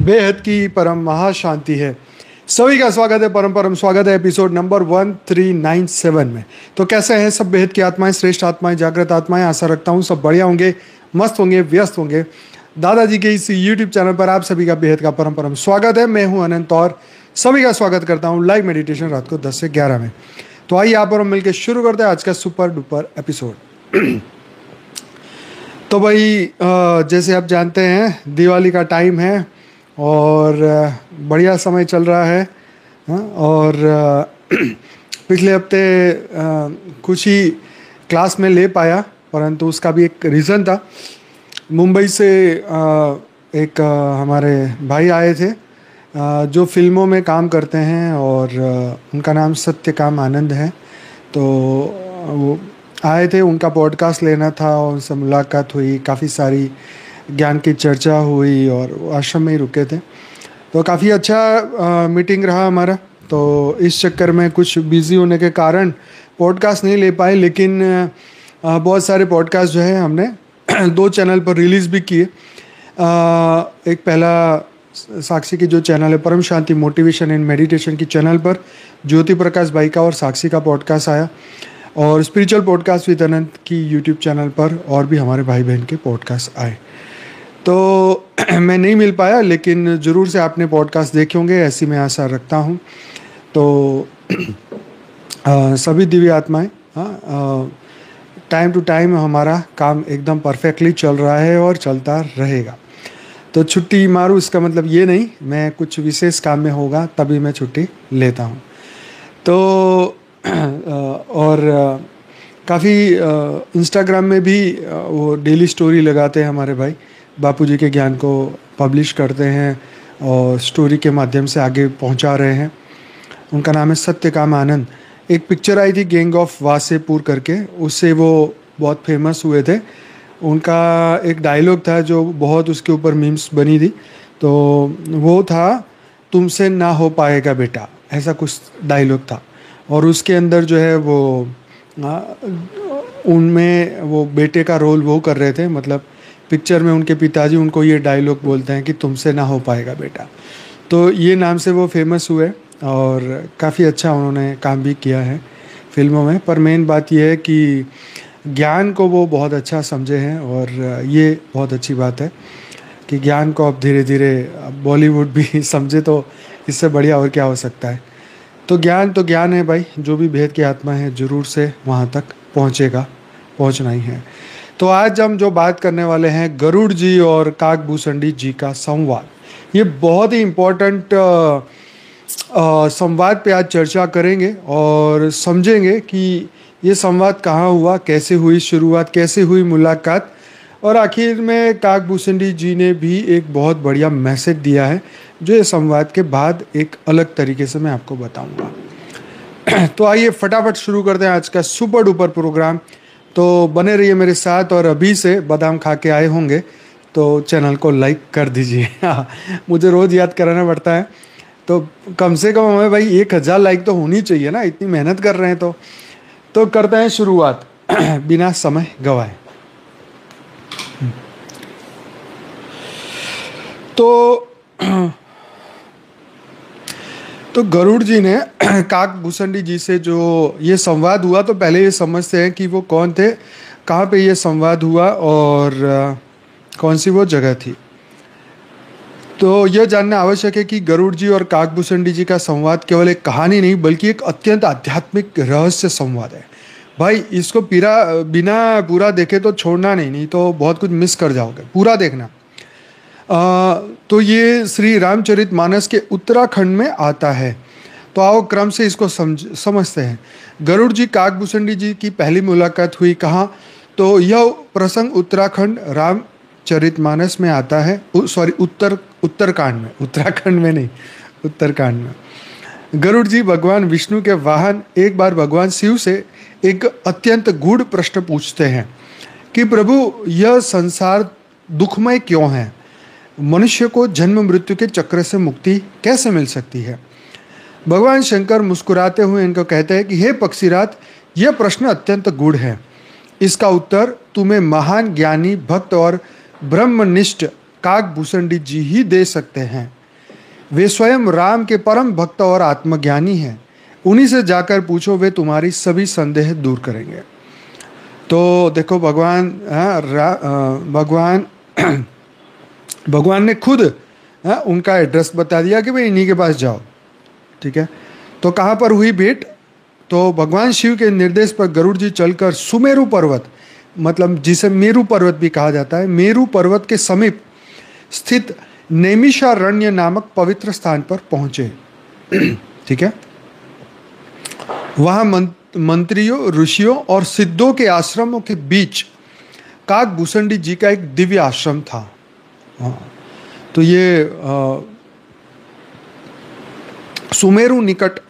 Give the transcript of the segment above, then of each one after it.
बेहद की परम महाशांति है। सभी का स्वागत है, परम परम स्वागत है एपिसोड नंबर 1397 में। तो कैसे हैं सब बेहद की आत्माएं, श्रेष्ठ आत्माएं, जागृत आत्माएं। आशा रखता हूं सब बढ़िया होंगे, मस्त होंगे, व्यस्त होंगे। दादाजी के इस यूट्यूब चैनल पर आप सभी का बेहद का परम परम स्वागत है। मैं हूं अनंत और सभी का स्वागत करता हूं लाइव मेडिटेशन रात को 10 से 11 में। तो आइए यहाँ पर हम मिलकर शुरू करते हैं आज का सुपर डुपर एपिसोड। तो भाई जैसे आप जानते हैं दिवाली का टाइम है और बढ़िया समय चल रहा है। और पिछले हफ्ते कुछ ही क्लास में ले पाया, परंतु उसका भी एक रीज़न था। मुंबई से एक हमारे भाई आए थे जो फिल्मों में काम करते हैं और उनका नाम सत्यकाम आनंद है। तो वो आए थे, उनका पॉडकास्ट लेना था, उनसे मुलाकात हुई, काफ़ी सारी ज्ञान की चर्चा हुई और आश्रम में ही रुके थे। तो काफ़ी अच्छा मीटिंग रहा हमारा। तो इस चक्कर में कुछ बिज़ी होने के कारण पॉडकास्ट नहीं ले पाए, लेकिन बहुत सारे पॉडकास्ट जो है हमने 2 चैनल पर रिलीज़ भी किए। एक पहला साक्षी की जो चैनल है परम शांति मोटिवेशन एंड मेडिटेशन की चैनल पर ज्योति प्रकाश भाई का और साक्षी का पॉडकास्ट आया, और स्पिरिचुअल पॉडकास्ट विद अनंत की यूट्यूब चैनल पर और भी हमारे भाई बहन के पॉडकास्ट आए। तो मैं नहीं मिल पाया, लेकिन ज़रूर से आपने पॉडकास्ट देखे होंगे, ऐसी मैं आशा रखता हूँ। तो सभी दिव्य आत्माएं, टाइम टू टाइम हमारा काम एकदम परफेक्टली चल रहा है और चलता रहेगा। तो छुट्टी मारूँ इसका मतलब ये नहीं, मैं कुछ विशेष काम में होगा तभी मैं छुट्टी लेता हूँ। तो और काफ़ी इंस्टाग्राम में भी वो डेली स्टोरी लगाते हैं हमारे भाई, बापूजी के ज्ञान को पब्लिश करते हैं और स्टोरी के माध्यम से आगे पहुंचा रहे हैं। उनका नाम है सत्यकाम आनंद। एक पिक्चर आई थी गैंग ऑफ वासेपुर करके, उससे वो बहुत फेमस हुए थे। उनका एक डायलॉग था जो बहुत उसके ऊपर मीम्स बनी थी। तो वो था, तुमसे ना हो पाएगा बेटा, ऐसा कुछ डायलॉग था। और उसके अंदर जो है वो उनमें वो बेटे का रोल वो कर रहे थे, मतलब पिक्चर में उनके पिताजी उनको ये डायलॉग बोलते हैं कि तुमसे ना हो पाएगा बेटा। तो ये नाम से वो फेमस हुए और काफ़ी अच्छा उन्होंने काम भी किया है फिल्मों में। पर मेन बात यह है कि ज्ञान को वो बहुत अच्छा समझे हैं, और ये बहुत अच्छी बात है कि ज्ञान को अब धीरे धीरे बॉलीवुड भी समझे। तो इससे बढ़िया और क्या हो सकता है। तो ज्ञान है भाई, जो भी भेद की आत्मा है ज़रूर से वहाँ तक पहुँचेगा, पहुँचना ही है। तो आज हम जो बात करने वाले हैं गरुड़ जी और काकभूषणी जी का संवाद। ये बहुत ही इम्पोर्टेंट संवाद पे आज चर्चा करेंगे और समझेंगे कि ये संवाद कहाँ हुआ, कैसे हुई शुरुआत, कैसे हुई मुलाकात, और आखिर में काकभूषणी जी ने भी एक बहुत बढ़िया मैसेज दिया है जो ये संवाद के बाद एक अलग तरीके से मैं आपको बताऊंगा। तो आइए फटाफट शुरू करते हैं आज का सुपर डुपर प्रोग्राम। तो बने रहिए मेरे साथ, और अभी से बादाम खा के आए होंगे तो चैनल को लाइक कर दीजिए। मुझे रोज़ याद कराना पड़ता है, तो कम से कम हमें भाई 1000 लाइक तो होनी चाहिए ना, इतनी मेहनत कर रहे हैं। तो करते हैं शुरुआत बिना समय गवाए। तो गरुड़ जी ने काकभूषणी जी से जो ये संवाद हुआ, तो पहले ये समझते हैं कि वो कौन थे, कहाँ पे ये संवाद हुआ और कौन सी वो जगह थी। तो यह जानना आवश्यक है कि गरुड़ जी और काकभूषणी जी का संवाद केवल एक कहानी नहीं बल्कि एक अत्यंत आध्यात्मिक रहस्य संवाद है। भाई इसको बिना पूरा देखे तो छोड़ना नहीं तो बहुत कुछ मिस कर जाओगे, पूरा देखना। तो ये श्री रामचरितमानस के उत्तराखंड में आता है। तो आओ क्रम से इसको समझते हैं। गरुड़ जी काकभूषणी जी की पहली मुलाकात हुई कहाँ? तो यह प्रसंग उत्तराखंड रामचरितमानस में आता है, सॉरी उत्तरकांड में, उत्तराखंड में नहीं, उत्तरकांड में। गरुड़ जी भगवान विष्णु के वाहन एक बार भगवान शिव से एक अत्यंत गूढ़ प्रश्न पूछते हैं कि प्रभु यह संसार दुखमय क्यों है? मनुष्य को जन्म मृत्यु के चक्र से मुक्ति कैसे मिल सकती है? भगवान शंकर मुस्कुराते हुए इनको कहते हैं कि हे पक्षीराज, यह प्रश्न अत्यंत गूढ़ है। इसका उत्तर तुम्हें महान ज्ञानी भक्त और ब्रह्मनिष्ठ काकभूषणी जी ही दे सकते हैं। वे स्वयं राम के परम भक्त और आत्मज्ञानी हैं। उन्हीं से जाकर पूछो, वे तुम्हारी सभी संदेह दूर करेंगे। तो देखो भगवान भगवान ने खुद उनका एड्रेस बता दिया कि भाई इन्हीं के पास जाओ। ठीक है, तो कहाँ पर हुई भेंट? तो भगवान शिव के निर्देश पर गरुड़ जी चलकर सुमेरु पर्वत, मतलब जिसे मेरु पर्वत भी कहा जाता है, मेरु पर्वत के समीप स्थित नैमिषारण्य नामक पवित्र स्थान पर पहुंचे। ठीक है, वहां मंत्रियों, ऋषियों और सिद्धों के आश्रमों के बीच काकभूषणी जी का एक दिव्य आश्रम था। हाँ, तो ये सुमेरु निकट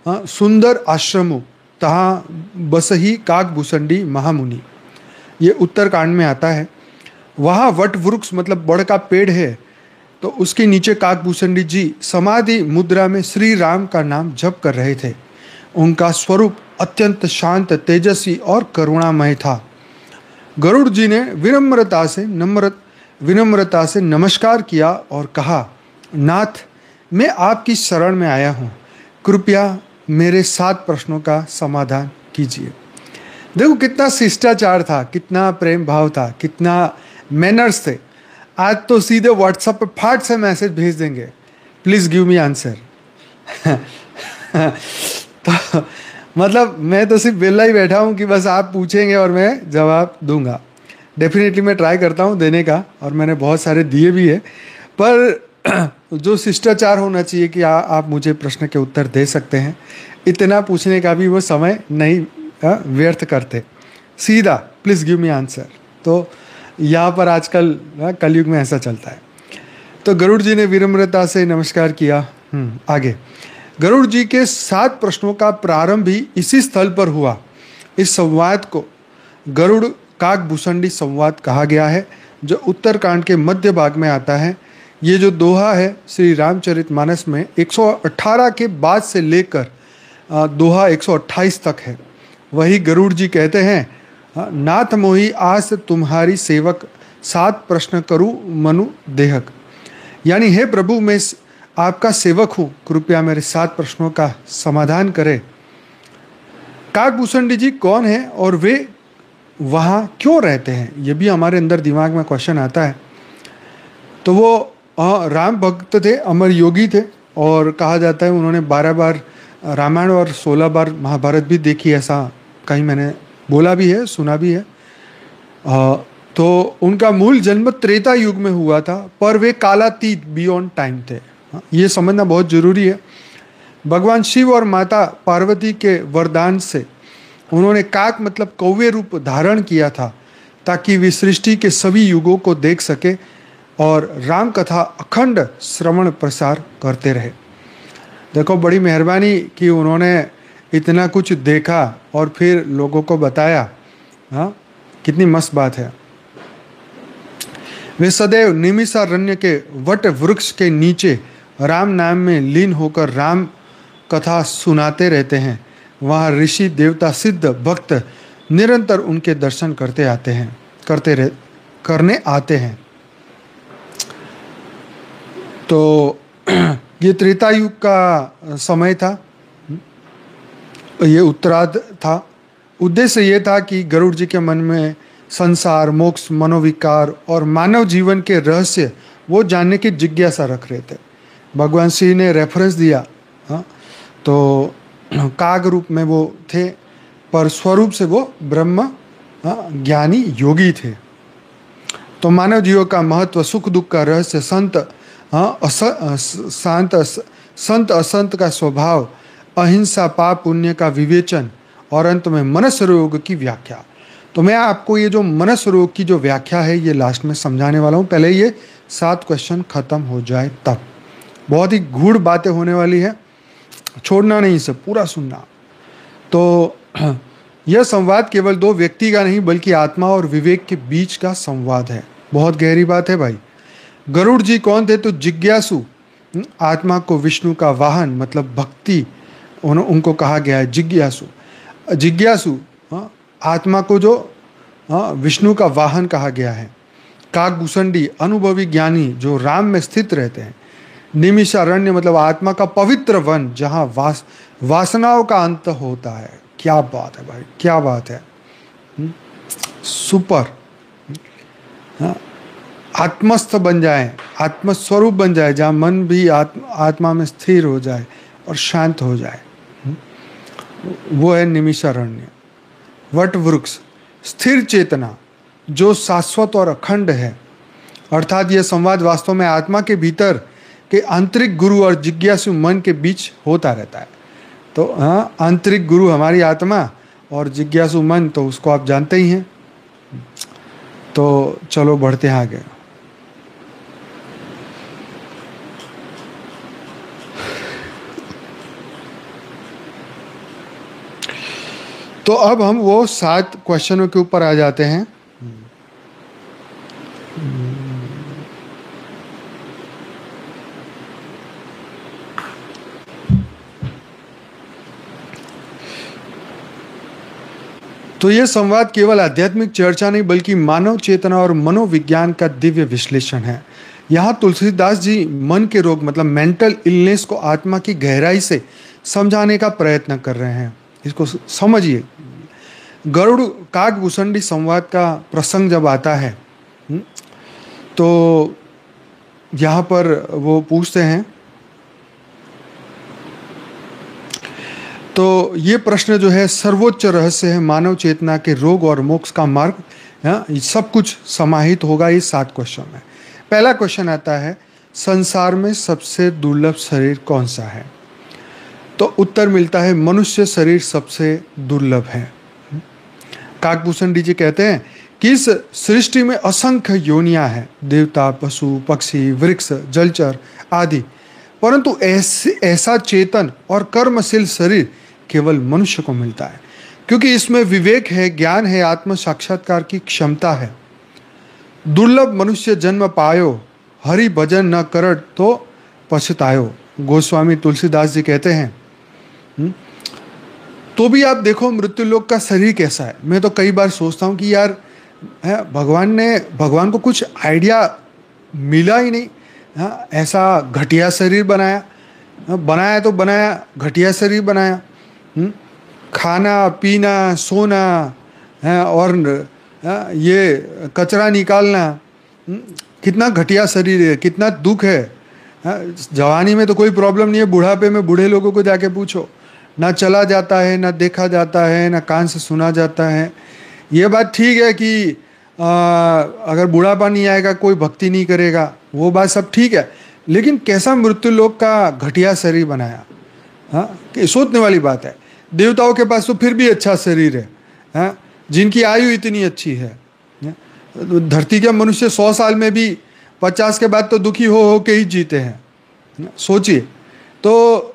सुंदर आश्रमों तहा बसही काकभूषणी महामुनि, ये उत्तरकांड में आता है। वहाँ वट वृक्ष मतलब बड़ का पेड़ है, तो उसके नीचे काकभूषणी जी समाधि मुद्रा में श्री राम का नाम जप कर रहे थे। उनका स्वरूप अत्यंत शांत, तेजस्वी और करुणामय था। गरुड़ जी ने विनम्रता से नमस्कार किया और कहा, नाथ, मैं आपकी शरण में आया हूँ, कृपया मेरे 7 प्रश्नों का समाधान कीजिए। देखो कितना शिष्टाचार था, कितना प्रेम भाव था, कितना मैनर्स थे। आज तो सीधे व्हाट्सएप पे फाट से मैसेज भेज देंगे, प्लीज़ गिव मी आंसर। तो मतलब मैं तो सिर्फ बेला ही बैठा हूँ कि बस आप पूछेंगे और मैं जवाब दूंगा। डेफिनेटली मैं ट्राई करता हूँ देने का, और मैंने बहुत सारे दिए भी है, पर जो शिष्टाचार होना चाहिए कि आप मुझे प्रश्न के उत्तर दे सकते हैं, इतना पूछने का भी वो समय नहीं व्यर्थ करते, सीधा प्लीज़ गिव मी आंसर। तो यहाँ पर आजकल कलयुग में ऐसा चलता है। तो गरुड़ जी ने विनम्रता से नमस्कार किया। आगे गरुड़ जी के 7 प्रश्नों का प्रारंभ भी इसी स्थल पर हुआ। इस संवाद को गरुड़ काकभूषणी संवाद कहा गया है, जो उत्तरकांड के मध्य भाग में आता है। ये जो दोहा है श्री रामचरितमानस में 118 के बाद से लेकर दोहा 128 तक है। वही गरुड़ जी कहते हैं, नाथ मोहि आस तुम्हारी सेवक, 7 प्रश्न करूँ मनु देहक। यानी हे प्रभु, मैं आपका सेवक हूँ, कृपया मेरे 7 प्रश्नों का समाधान करें। काकभूषणी जी कौन है और वे वहाँ क्यों रहते हैं, ये भी हमारे अंदर दिमाग में क्वेश्चन आता है। तो वो राम भक्त थे, अमर योगी थे, और कहा जाता है उन्होंने 12 बार रामायण और 16 बार महाभारत भी देखी, ऐसा कहीं मैंने बोला भी है, सुना भी है। तो उनका मूल जन्म त्रेता युग में हुआ था, पर वे कालातीत बियॉन्ड टाइम थे। ये समझना बहुत जरूरी है। भगवान शिव और माता पार्वती के वरदान से उन्होंने काक मतलब कौवे रूप धारण किया था, ताकि वे सृष्टि के सभी युगों को देख सके और राम कथा अखंड श्रवण प्रसार करते रहे। देखो बड़ी मेहरबानी कि उन्होंने इतना कुछ देखा और फिर लोगों को बताया। हाँ, कितनी मस्त बात है। वे सदैव निमिषारण्य के वट वृक्ष के नीचे राम नाम में लीन होकर राम कथा सुनाते रहते हैं। वहाँ ऋषि देवता सिद्ध भक्त निरंतर उनके दर्शन करने आते हैं। तो ये त्रेता युग का समय था, ये उत्तरार्ध था। उद्देश्य ये था कि गरुड़ जी के मन में संसार, मोक्ष, मनोविकार और मानव जीवन के रहस्य वो जानने की जिज्ञासा रख रहे थे। भगवान श्री ने रेफरेंस दिया। हाँ, तो काग रूप में वो थे, पर स्वरूप से वो ब्रह्म ज्ञानी योगी थे। तो मानव जीवों का महत्व, सुख दुख का रहस्य, संत असंत का स्वभाव, अहिंसा, पाप पुण्य का विवेचन और अंत में मनस्य रोग की व्याख्या। तो मैं आपको ये जो मनस्य रोग की जो व्याख्या है ये लास्ट में समझाने वाला हूँ। पहले ये 7 क्वेश्चन खत्म हो जाए तब। बहुत ही गूढ़ बातें होने वाली है, छोड़ना नहीं, इसे पूरा सुनना। तो यह संवाद केवल 2 व्यक्ति का नहीं बल्कि आत्मा और विवेक के बीच का संवाद है। बहुत गहरी बात है भाई। गरुड़ जी कौन थे? तो जिज्ञासु, आत्मा को विष्णु का वाहन मतलब भक्ति उनको कहा गया है। जिज्ञासु आत्मा को जो विष्णु का वाहन कहा गया है। काकभूषणी अनुभवी ज्ञानी जो राम में स्थित रहते हैं। निमिषारण्य मतलब आत्मा का पवित्र वन जहाँ वासनाओं का अंत होता है। क्या बात है भाई, क्या बात है। सुपर। आत्मस्थ बन जाए, आत्मस्वरूप बन जाए, जहाँ मन भी आत्मा में स्थिर हो जाए और शांत हो जाए, वो है निमिषारण्य। वट वृक्ष स्थिर चेतना जो शाश्वत और अखंड है। अर्थात यह संवाद वास्तव में आत्मा के भीतर के आंतरिक गुरु और जिज्ञासु मन के बीच होता रहता है। तो हाँ, आंतरिक गुरु हमारी आत्मा और जिज्ञासु मन, तो उसको आप जानते ही हैं। तो चलो बढ़ते हैं आगे। तो अब हम वो 7 क्वेश्चनों के ऊपर आ जाते हैं। तो ये संवाद केवल आध्यात्मिक चर्चा नहीं बल्कि मानव चेतना और मनोविज्ञान का दिव्य विश्लेषण है। यहाँ तुलसीदास जी मन के रोग मतलब मेंटल इलनेस को आत्मा की गहराई से समझाने का प्रयत्न कर रहे हैं। इसको समझिए। गरुड़ काकभूषणी संवाद का प्रसंग जब आता है तो यहाँ पर वो पूछते हैं, तो ये प्रश्न जो है सर्वोच्च रहस्य है मानव चेतना के रोग और मोक्ष का मार्ग। सब कुछ समाहित होगा इस 7 क्वेश्चन में। पहला क्वेश्चन आता है, संसार में सबसे दुर्लभ शरीर कौन सा है? तो उत्तर मिलता है मनुष्य शरीर सबसे दुर्लभ है। काकभूषणी जी कहते हैं कि इस सृष्टि में असंख्य योनियां हैं, देवता, पशु, पक्षी, वृक्ष, जलचर आदि, परंतु ऐसा चेतन और कर्मशील शरीर केवल मनुष्य को मिलता है, क्योंकि इसमें विवेक है, ज्ञान है, आत्म साक्षात्कार की क्षमता है। दुर्लभ मनुष्य जन्म पायो, हरि भजन न करत तो पछतायो। गोस्वामी तुलसीदास जी कहते हैं। तो भी आप देखो मृत्युलोक का शरीर कैसा है। मैं तो कई बार सोचता हूँ कि यार भगवान को कुछ आइडिया मिला ही नहीं। हाँ, ऐसा घटिया शरीर बनाया, बनाया तो बनाया, घटिया शरीर बनाया। खाना पीना सोना है और ये कचरा निकालना, कितना घटिया शरीर है, कितना दुख है। जवानी में तो कोई प्रॉब्लम नहीं है, बुढ़ापे में बूढ़े लोगों को जाके पूछो, ना चला जाता है, ना देखा जाता है, ना कान से सुना जाता है। ये बात ठीक है कि अगर बुढ़ापा नहीं आएगा कोई भक्ति नहीं करेगा, वो बात सब ठीक है, लेकिन कैसा मृत्यु लोक का घटिया शरीर बनाया। हाँ, सोचने वाली बात है। देवताओं के पास तो फिर भी अच्छा शरीर है, हाँ, जिनकी आयु इतनी अच्छी है। धरती के मनुष्य 100 साल में भी 50 के बाद तो दुखी हो के ही जीते हैं। सोचिए तो।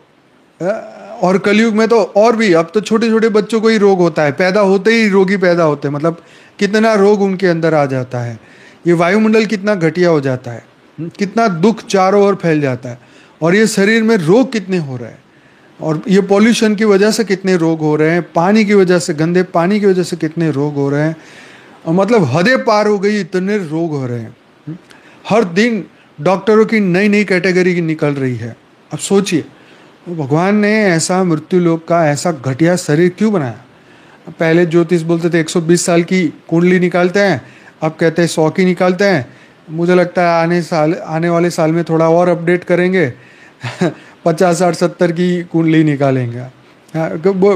और कलयुग में तो और भी, अब तो छोटे छोटे बच्चों को ही रोग होता है, पैदा होते ही रोगी पैदा होते हैं। मतलब कितना रोग उनके अंदर आ जाता है। ये वायुमंडल कितना घटिया हो जाता है, कितना दुख चारों ओर फैल जाता है, और ये शरीर में रोग कितने हो रहे हैं। और ये पॉल्यूशन की वजह से कितने रोग हो रहे हैं, पानी की वजह से, गंदे पानी की वजह से कितने रोग हो रहे हैं। और मतलब हदें पार हो गई, इतने रोग हो रहे हैं। हर दिन डॉक्टरों की नई नई कैटेगरी की निकल रही है। अब सोचिए भगवान ने ऐसा मृत्यु लोक का ऐसा घटिया शरीर क्यों बनाया? पहले ज्योतिष बोलते थे 120 साल की कुंडली निकालते हैं, अब कहते हैं 100 की निकालते हैं। मुझे लगता है आने वाले साल में थोड़ा और अपडेट करेंगे 50, 60, 70 की कुंडली निकालेंगे।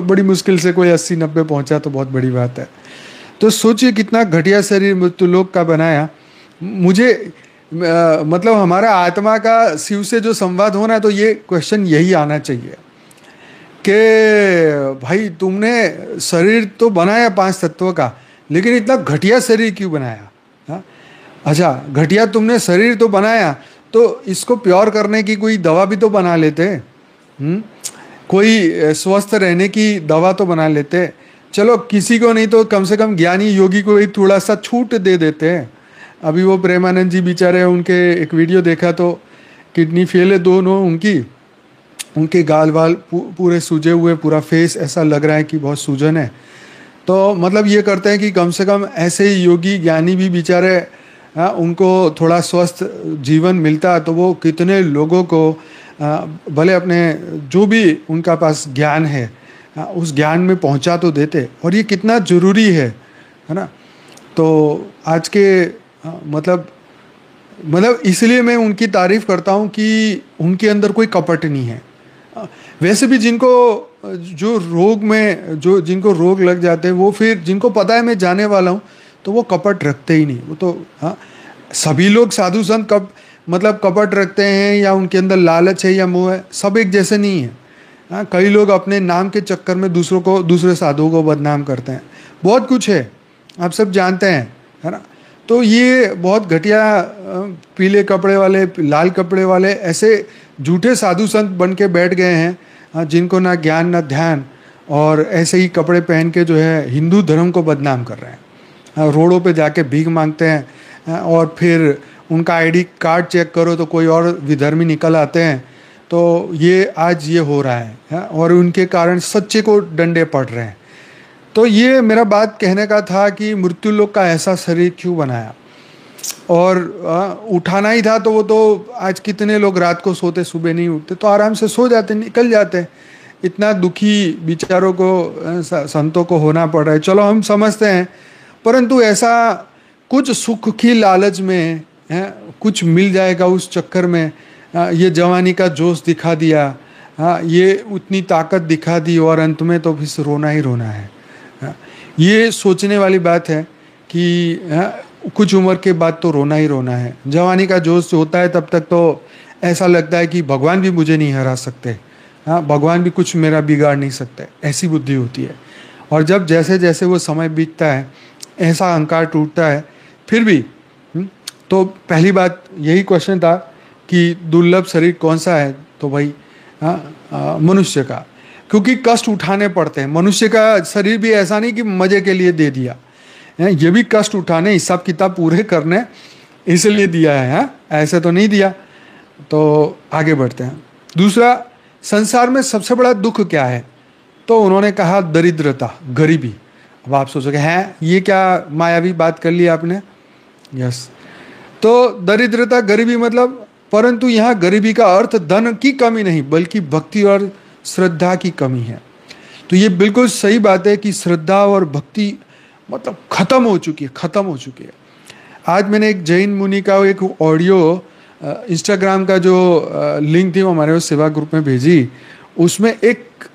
बड़ी मुश्किल से कोई 80, 90 पहुंचा तो बहुत बड़ी बात है। तो सोचिए कितना घटिया शरीर मृत्यु लोक का बनाया। मुझे मतलब हमारा आत्मा का शिव से जो संवाद होना है, तो ये क्वेश्चन यही आना चाहिए कि भाई तुमने शरीर तो बनाया 5 तत्वों का, लेकिन इतना घटिया शरीर क्यों बनाया? हाँ, अच्छा घटिया तुमने शरीर तो बनाया, तो इसको प्योर करने की कोई दवा भी तो बना लेते। कोई स्वस्थ रहने की दवा तो बना लेते। चलो किसी को नहीं तो कम से कम ज्ञानी योगी को ही थोड़ा सा छूट दे देते हैं। अभी वो प्रेमानंद जी बेचारे, उनके एक वीडियो देखा तो किडनी फेल है दोनों उनके गाल वाल पूरे सूजे हुए, पूरा फेस ऐसा लग रहा है कि बहुत सूजन है। तो मतलब ये करते हैं कि कम से कम ऐसे ही योगी ज्ञानी भी बेचारे उनको थोड़ा स्वस्थ जीवन मिलता तो वो कितने लोगों को भले अपने जो भी उनका पास ज्ञान है उस ज्ञान में पहुंचा तो देते। और ये कितना ज़रूरी है ना। तो आज के मतलब इसलिए मैं उनकी तारीफ करता हूँ कि उनके अंदर कोई कपट नहीं है। वैसे भी जो रोग में जिनको रोग लग जाते हैं वो फिर जिनको पता है मैं जाने वाला हूँ तो वो कपट रखते ही नहीं। वो तो सभी लोग साधु संत कपट रखते हैं या उनके अंदर लालच है या मोह है, सब एक जैसे नहीं है। कई लोग अपने नाम के चक्कर में दूसरे साधुओं को बदनाम करते हैं। बहुत कुछ है, आप सब जानते हैं, है ना। तो ये बहुत घटिया पीले कपड़े वाले, लाल कपड़े वाले ऐसे झूठे साधु संत बन के बैठ गए हैं जिनको ना ज्ञान ना ध्यान, और ऐसे ही कपड़े पहन के जो है हिंदू धर्म को बदनाम कर रहे हैं। रोडों पे जाके भीख मांगते हैं और फिर उनका आईडी कार्ड चेक करो तो कोई और विधर्मी निकल आते हैं। तो ये आज ये हो रहा है और उनके कारण सच्चे को डंडे पड़ रहे हैं। तो ये मेरा बात कहने का था कि मृत्यु लोक का ऐसा शरीर क्यों बनाया, और उठाना ही था तो वो तो आज कितने लोग रात को सोते सुबह नहीं उठते, तो आराम से सो जाते, निकल जाते। इतना दुखी विचारों को संतों को होना पड़ रहा है, चलो हम समझते हैं। परंतु ऐसा कुछ सुख की लालच में कुछ मिल जाएगा उस चक्कर में ये जवानी का जोश दिखा दिया, ये उतनी ताकत दिखा दी और अंत में तो फिर रोना ही रोना है। ये सोचने वाली बात है कि कुछ उम्र के बाद तो रोना ही रोना है। जवानी का जोश होता है तब तक तो ऐसा लगता है कि भगवान भी मुझे नहीं हरा सकते, भगवान भी कुछ मेरा बिगाड़ नहीं सकते, ऐसी बुद्धि होती है। और जब जैसे जैसे वो समय बीतता है ऐसा अहंकार टूटता है। फिर भी तो पहली बात यही क्वेश्चन था कि दुर्लभ शरीर कौन सा है, तो भाई मनुष्य का, क्योंकि कष्ट उठाने पड़ते हैं। मनुष्य का शरीर भी ऐसा नहीं कि मजे के लिए दे दिया, ये भी कष्ट उठाने, हिसाब किताब पूरे करने इसलिए दिया है, ऐसे तो नहीं दिया। तो आगे बढ़ते हैं। दूसरा, संसार में सबसे बड़ा दुख क्या है, तो उन्होंने कहा दरिद्रता, गरीबी। अब आप सोचोगे हैं ये क्या मायावी बात कर ली आपने। यस, तो दरिद्रता गरीबी मतलब, परंतु यहाँ गरीबी का अर्थ धन की कमी नहीं बल्कि भक्ति और श्रद्धा की कमी है। तो ये बिल्कुल सही बात है कि श्रद्धा और भक्ति मतलब खत्म हो चुकी है। आज मैंने एक जैन मुनि का एक ऑडियो इंस्टाग्राम का जो लिंक थी वो हमारे सेवा ग्रुप में भेजी। उसमें एक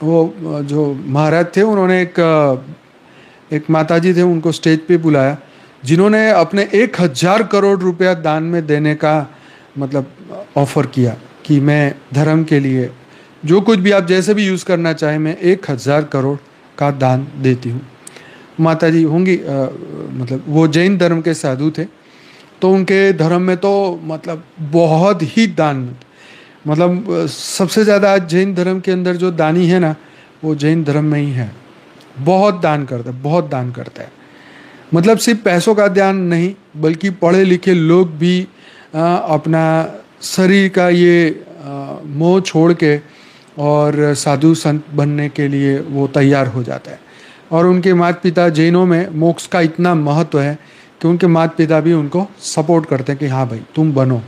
वो जो महाराज थे उन्होंने एक माताजी थे उनको स्टेज पे बुलाया, जिन्होंने अपने 1000 करोड़ रुपया दान में देने का मतलब ऑफर किया कि मैं धर्म के लिए जो कुछ भी आप जैसे भी यूज़ करना चाहें मैं 1000 करोड़ का दान देती हूँ। माता जी होंगी मतलब वो जैन धर्म के साधु थे, तो उनके धर्म में तो मतलब बहुत ही दान, मतलब सबसे ज़्यादा आज जैन धर्म के अंदर जो दानी है ना वो जैन धर्म में ही है। बहुत दान करता है। मतलब सिर्फ पैसों का दान नहीं बल्कि पढ़े लिखे लोग भी अपना शरीर का ये मोह छोड़ के और साधु संत बनने के लिए वो तैयार हो जाता है। और उनके माता पिता, जैनों में मोक्ष का इतना महत्व है कि उनके माता पिता भी उनको सपोर्ट करते हैं कि हाँ भाई तुम बनो।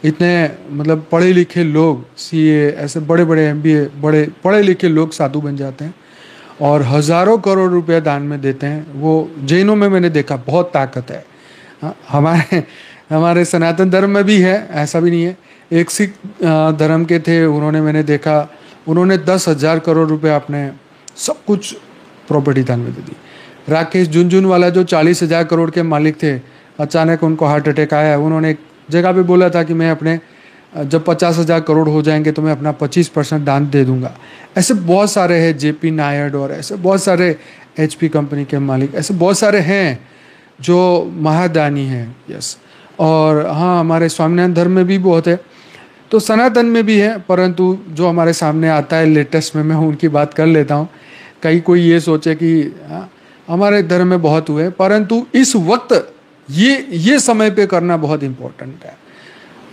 इतने मतलब पढ़े लिखे लोग, सीए, ऐसे बड़े बड़े एमबीए, बड़े पढ़े लिखे लोग साधु बन जाते हैं और हज़ारों करोड़ रुपया दान में देते हैं। वो जैनों में मैंने देखा बहुत ताकत है। हमारे सनातन धर्म में भी है, ऐसा भी नहीं है। एक सिख धर्म के थे, उन्होंने मैंने देखा उन्होंने 10,000 करोड़ रुपए अपने सब कुछ प्रॉपर्टी दान में दे दी। राकेश झुनझुनवाला जो 40,000 करोड़ के मालिक थे, अचानक उनको हार्ट अटैक आया। उन्होंने एक जगह पे बोला था कि मैं अपने जब 50,000 करोड़ हो जाएंगे तो मैं अपना 25% दान दे दूंगा। ऐसे बहुत सारे हैं, जेपी नायड और ऐसे बहुत सारे एचपी कंपनी के मालिक, ऐसे बहुत सारे हैं जो महादानी हैं। यस, और हाँ हमारे स्वामीनारायण धर्म में भी बहुत है, तो सनातन में भी है, परंतु जो हमारे सामने आता है लेटेस्ट में मैं उनकी बात कर लेता हूँ। कहीं कोई ये सोचे कि हमारे धर्म में बहुत हुए, परंतु इस वक्त ये समय पे करना बहुत इम्पोर्टेंट है।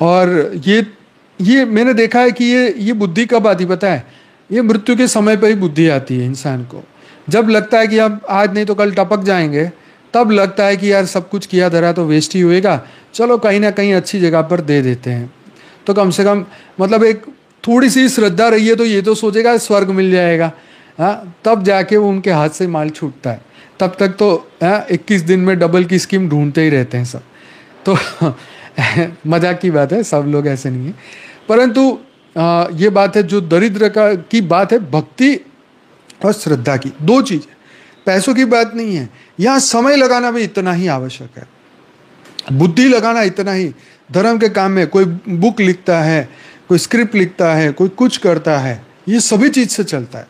और ये मैंने देखा है कि ये बुद्धि कब आती पता है, ये मृत्यु के समय पर ही बुद्धि आती है इंसान को। जब लगता है कि अब आज नहीं तो कल टपक जाएंगे, तब लगता है कि यार सब कुछ किया धरा तो वेस्ट ही होएगा, चलो कहीं ना कहीं अच्छी जगह पर दे देते हैं। तो कम से कम मतलब एक थोड़ी सी श्रद्धा रही है तो ये तो सोचेगा स्वर्ग मिल जाएगा। हाँ, तब जाके वो उनके हाथ से माल छूटता है। तब तक तो 21 दिन में डबल की स्कीम ढूंढते ही रहते हैं सब। तो मजाक की बात है, सब लोग ऐसे नहीं है। परंतु ये बात है जो दरिद्र की बात है, भक्ति और श्रद्धा की, दो चीज़ है, पैसों की बात नहीं है। यहाँ समय लगाना भी इतना ही आवश्यक है, बुद्धि लगाना इतना ही। धर्म के काम में कोई बुक लिखता है, कोई स्क्रिप्ट लिखता है, कोई कुछ करता है, ये सभी चीज़ से चलता है,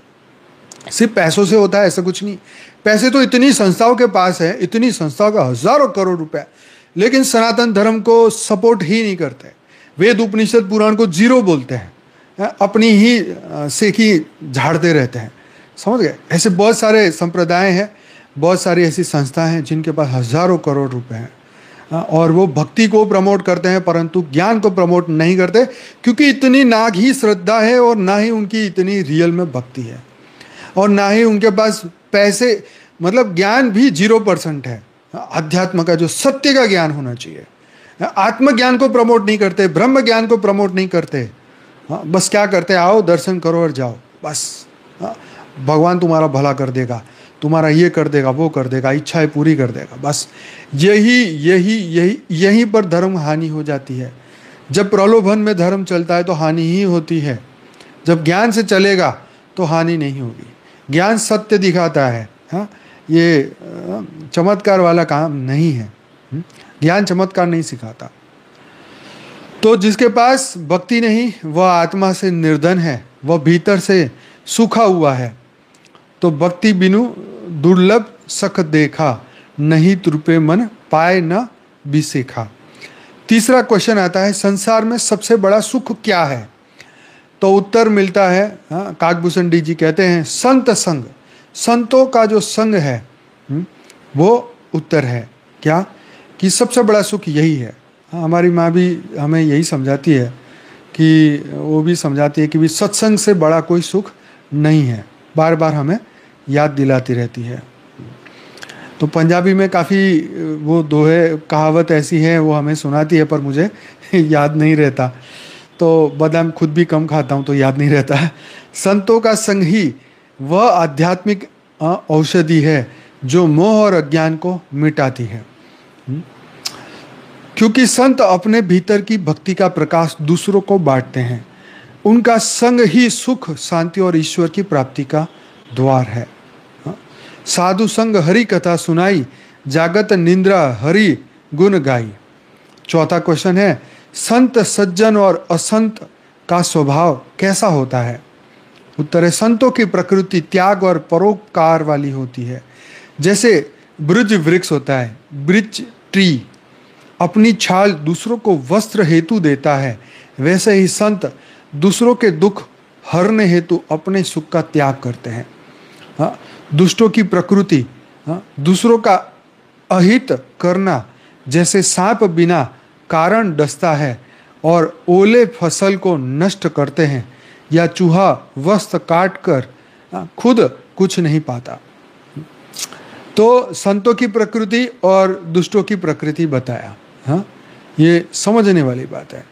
सिर्फ पैसों से होता है ऐसा कुछ नहीं। पैसे तो इतनी संस्थाओं के पास है, इतनी संस्थाओं का हजारों करोड़ रुपए, लेकिन सनातन धर्म को सपोर्ट ही नहीं करते। वेद उपनिषद पुराण को जीरो बोलते हैं, अपनी ही सेखी झाड़ते रहते हैं, समझ गए। ऐसे बहुत सारे संप्रदाय हैं, बहुत सारी ऐसी संस्थाएं हैं जिनके पास हजारों करोड़ रुपए हैं, और वो भक्ति को प्रमोट करते हैं परंतु ज्ञान को प्रमोट नहीं करते, क्योंकि इतनी ना ही श्रद्धा है और ना ही उनकी इतनी रियल में भक्ति है, और ना ही उनके पास पैसे, मतलब ज्ञान भी 0% है। अध्यात्म का जो सत्य का ज्ञान होना चाहिए, आत्मज्ञान को प्रमोट नहीं करते, ब्रह्म ज्ञान को प्रमोट नहीं करते। बस क्या करते, आओ दर्शन करो और जाओ, बस भगवान तुम्हारा भला कर देगा, तुम्हारा ये कर देगा, वो कर देगा, इच्छाएं पूरी कर देगा, बस यही यही यही यहीं पर धर्म हानि हो जाती है। जब प्रलोभन में धर्म चलता है तो हानि ही होती है, जब ज्ञान से चलेगा तो हानि नहीं होगी। ज्ञान सत्य दिखाता है, हाँ, ये चमत्कार वाला काम नहीं है। ज्ञान चमत्कार नहीं सिखाता। तो जिसके पास भक्ति नहीं वह आत्मा से निर्धन है, वह भीतर से सूखा हुआ है। तो भक्ति बिनु दुर्लभ सख देखा, नहीं तृपे मन पाए न बिसेखा। तीसरा क्वेश्चन आता है, संसार में सबसे बड़ा सुख क्या है? तो उत्तर मिलता है, काकभूषण डी जी कहते हैं, संत संग, संतों का जो संग है वो उत्तर है। क्या कि सबसे बड़ा सुख यही है। हमारी माँ भी हमें यही समझाती है, कि वो भी समझाती है कि भी सत्संग से बड़ा कोई सुख नहीं है, बार बार हमें याद दिलाती रहती है। तो पंजाबी में काफ़ी वो दोहे कहावत ऐसी है वो हमें सुनाती है, पर मुझे याद नहीं रहता, तो बादाम खुद भी कम खाता हूँ तो याद नहीं रहता। संतों का संग ही वह आध्यात्मिक औषधि है जो मोह और अज्ञान को मिटाती है, क्योंकि संत अपने भीतर की भक्ति का प्रकाश दूसरों को बांटते हैं। उनका संग ही सुख, शांति और ईश्वर की प्राप्ति का द्वार है। साधु संग हरि कथा सुनाई, जागत निंद्रा हरि गुण गाई। चौथा क्वेश्चन है, संत सज्जन और असंत का स्वभाव कैसा होता है? उत्तर है, संतों की प्रकृति त्याग और परोपकार वाली होती है। जैसे ब्रज वृक्ष होता है, ब्रिज ट्री अपनी छाल दूसरों को वस्त्र हेतु देता है, वैसे ही संत दूसरों के दुख हरने हेतु अपने सुख का त्याग करते हैं। दुष्टों की प्रकृति दूसरों का अहित करना, जैसे सांप बिना कारण डसता है और ओले फसल को नष्ट करते हैं, या चूहा वस्त्र काट कर खुद कुछ नहीं पाता। तो संतों की प्रकृति और दुष्टों की प्रकृति बताया। ये समझने वाली बात है।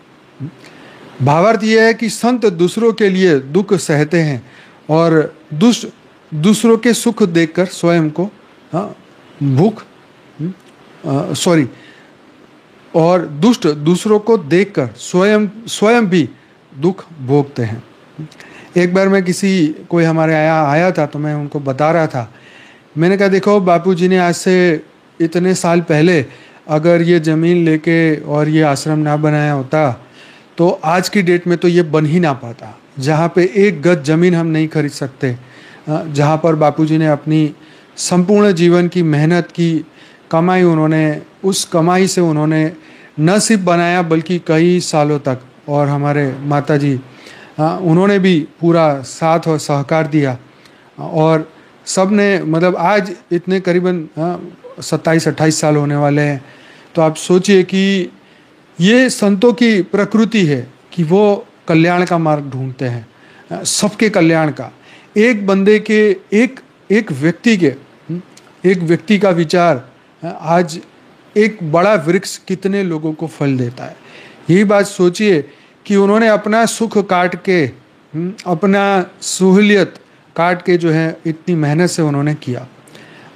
भावार्थ यह है कि संत दूसरों के लिए दुख सहते हैं और दुष्ट दूसरों के सुख देखकर स्वयं को और दुष्ट दूसरों को देखकर स्वयं भी दुख भोगते हैं। एक बार मैं कोई हमारे आया था तो मैं उनको बता रहा था, मैंने कहा देखो बापूजी ने आज से इतने साल पहले अगर ये ज़मीन लेके और ये आश्रम ना बनाया होता तो आज की डेट में तो ये बन ही ना पाता। जहाँ पे एक गज ज़मीन हम नहीं खरीद सकते, जहाँ पर बापूजी ने अपनी संपूर्ण जीवन की मेहनत की कमाई, उन्होंने उस कमाई से उन्होंने न सिर्फ बनाया बल्कि कई सालों तक, और हमारे माताजी उन्होंने भी पूरा साथ और सहकार दिया, और सब ने मतलब आज इतने करीबन 27-28 साल होने वाले हैं। तो आप सोचिए कि ये संतों की प्रकृति है कि वो कल्याण का मार्ग ढूंढते हैं, सबके कल्याण का। एक बंदे के एक व्यक्ति का विचार आज एक बड़ा वृक्ष कितने लोगों को फल देता है। यही बात सोचिए कि उन्होंने अपना सुख काट के, अपना सहूलियत काट के जो है इतनी मेहनत से उन्होंने किया।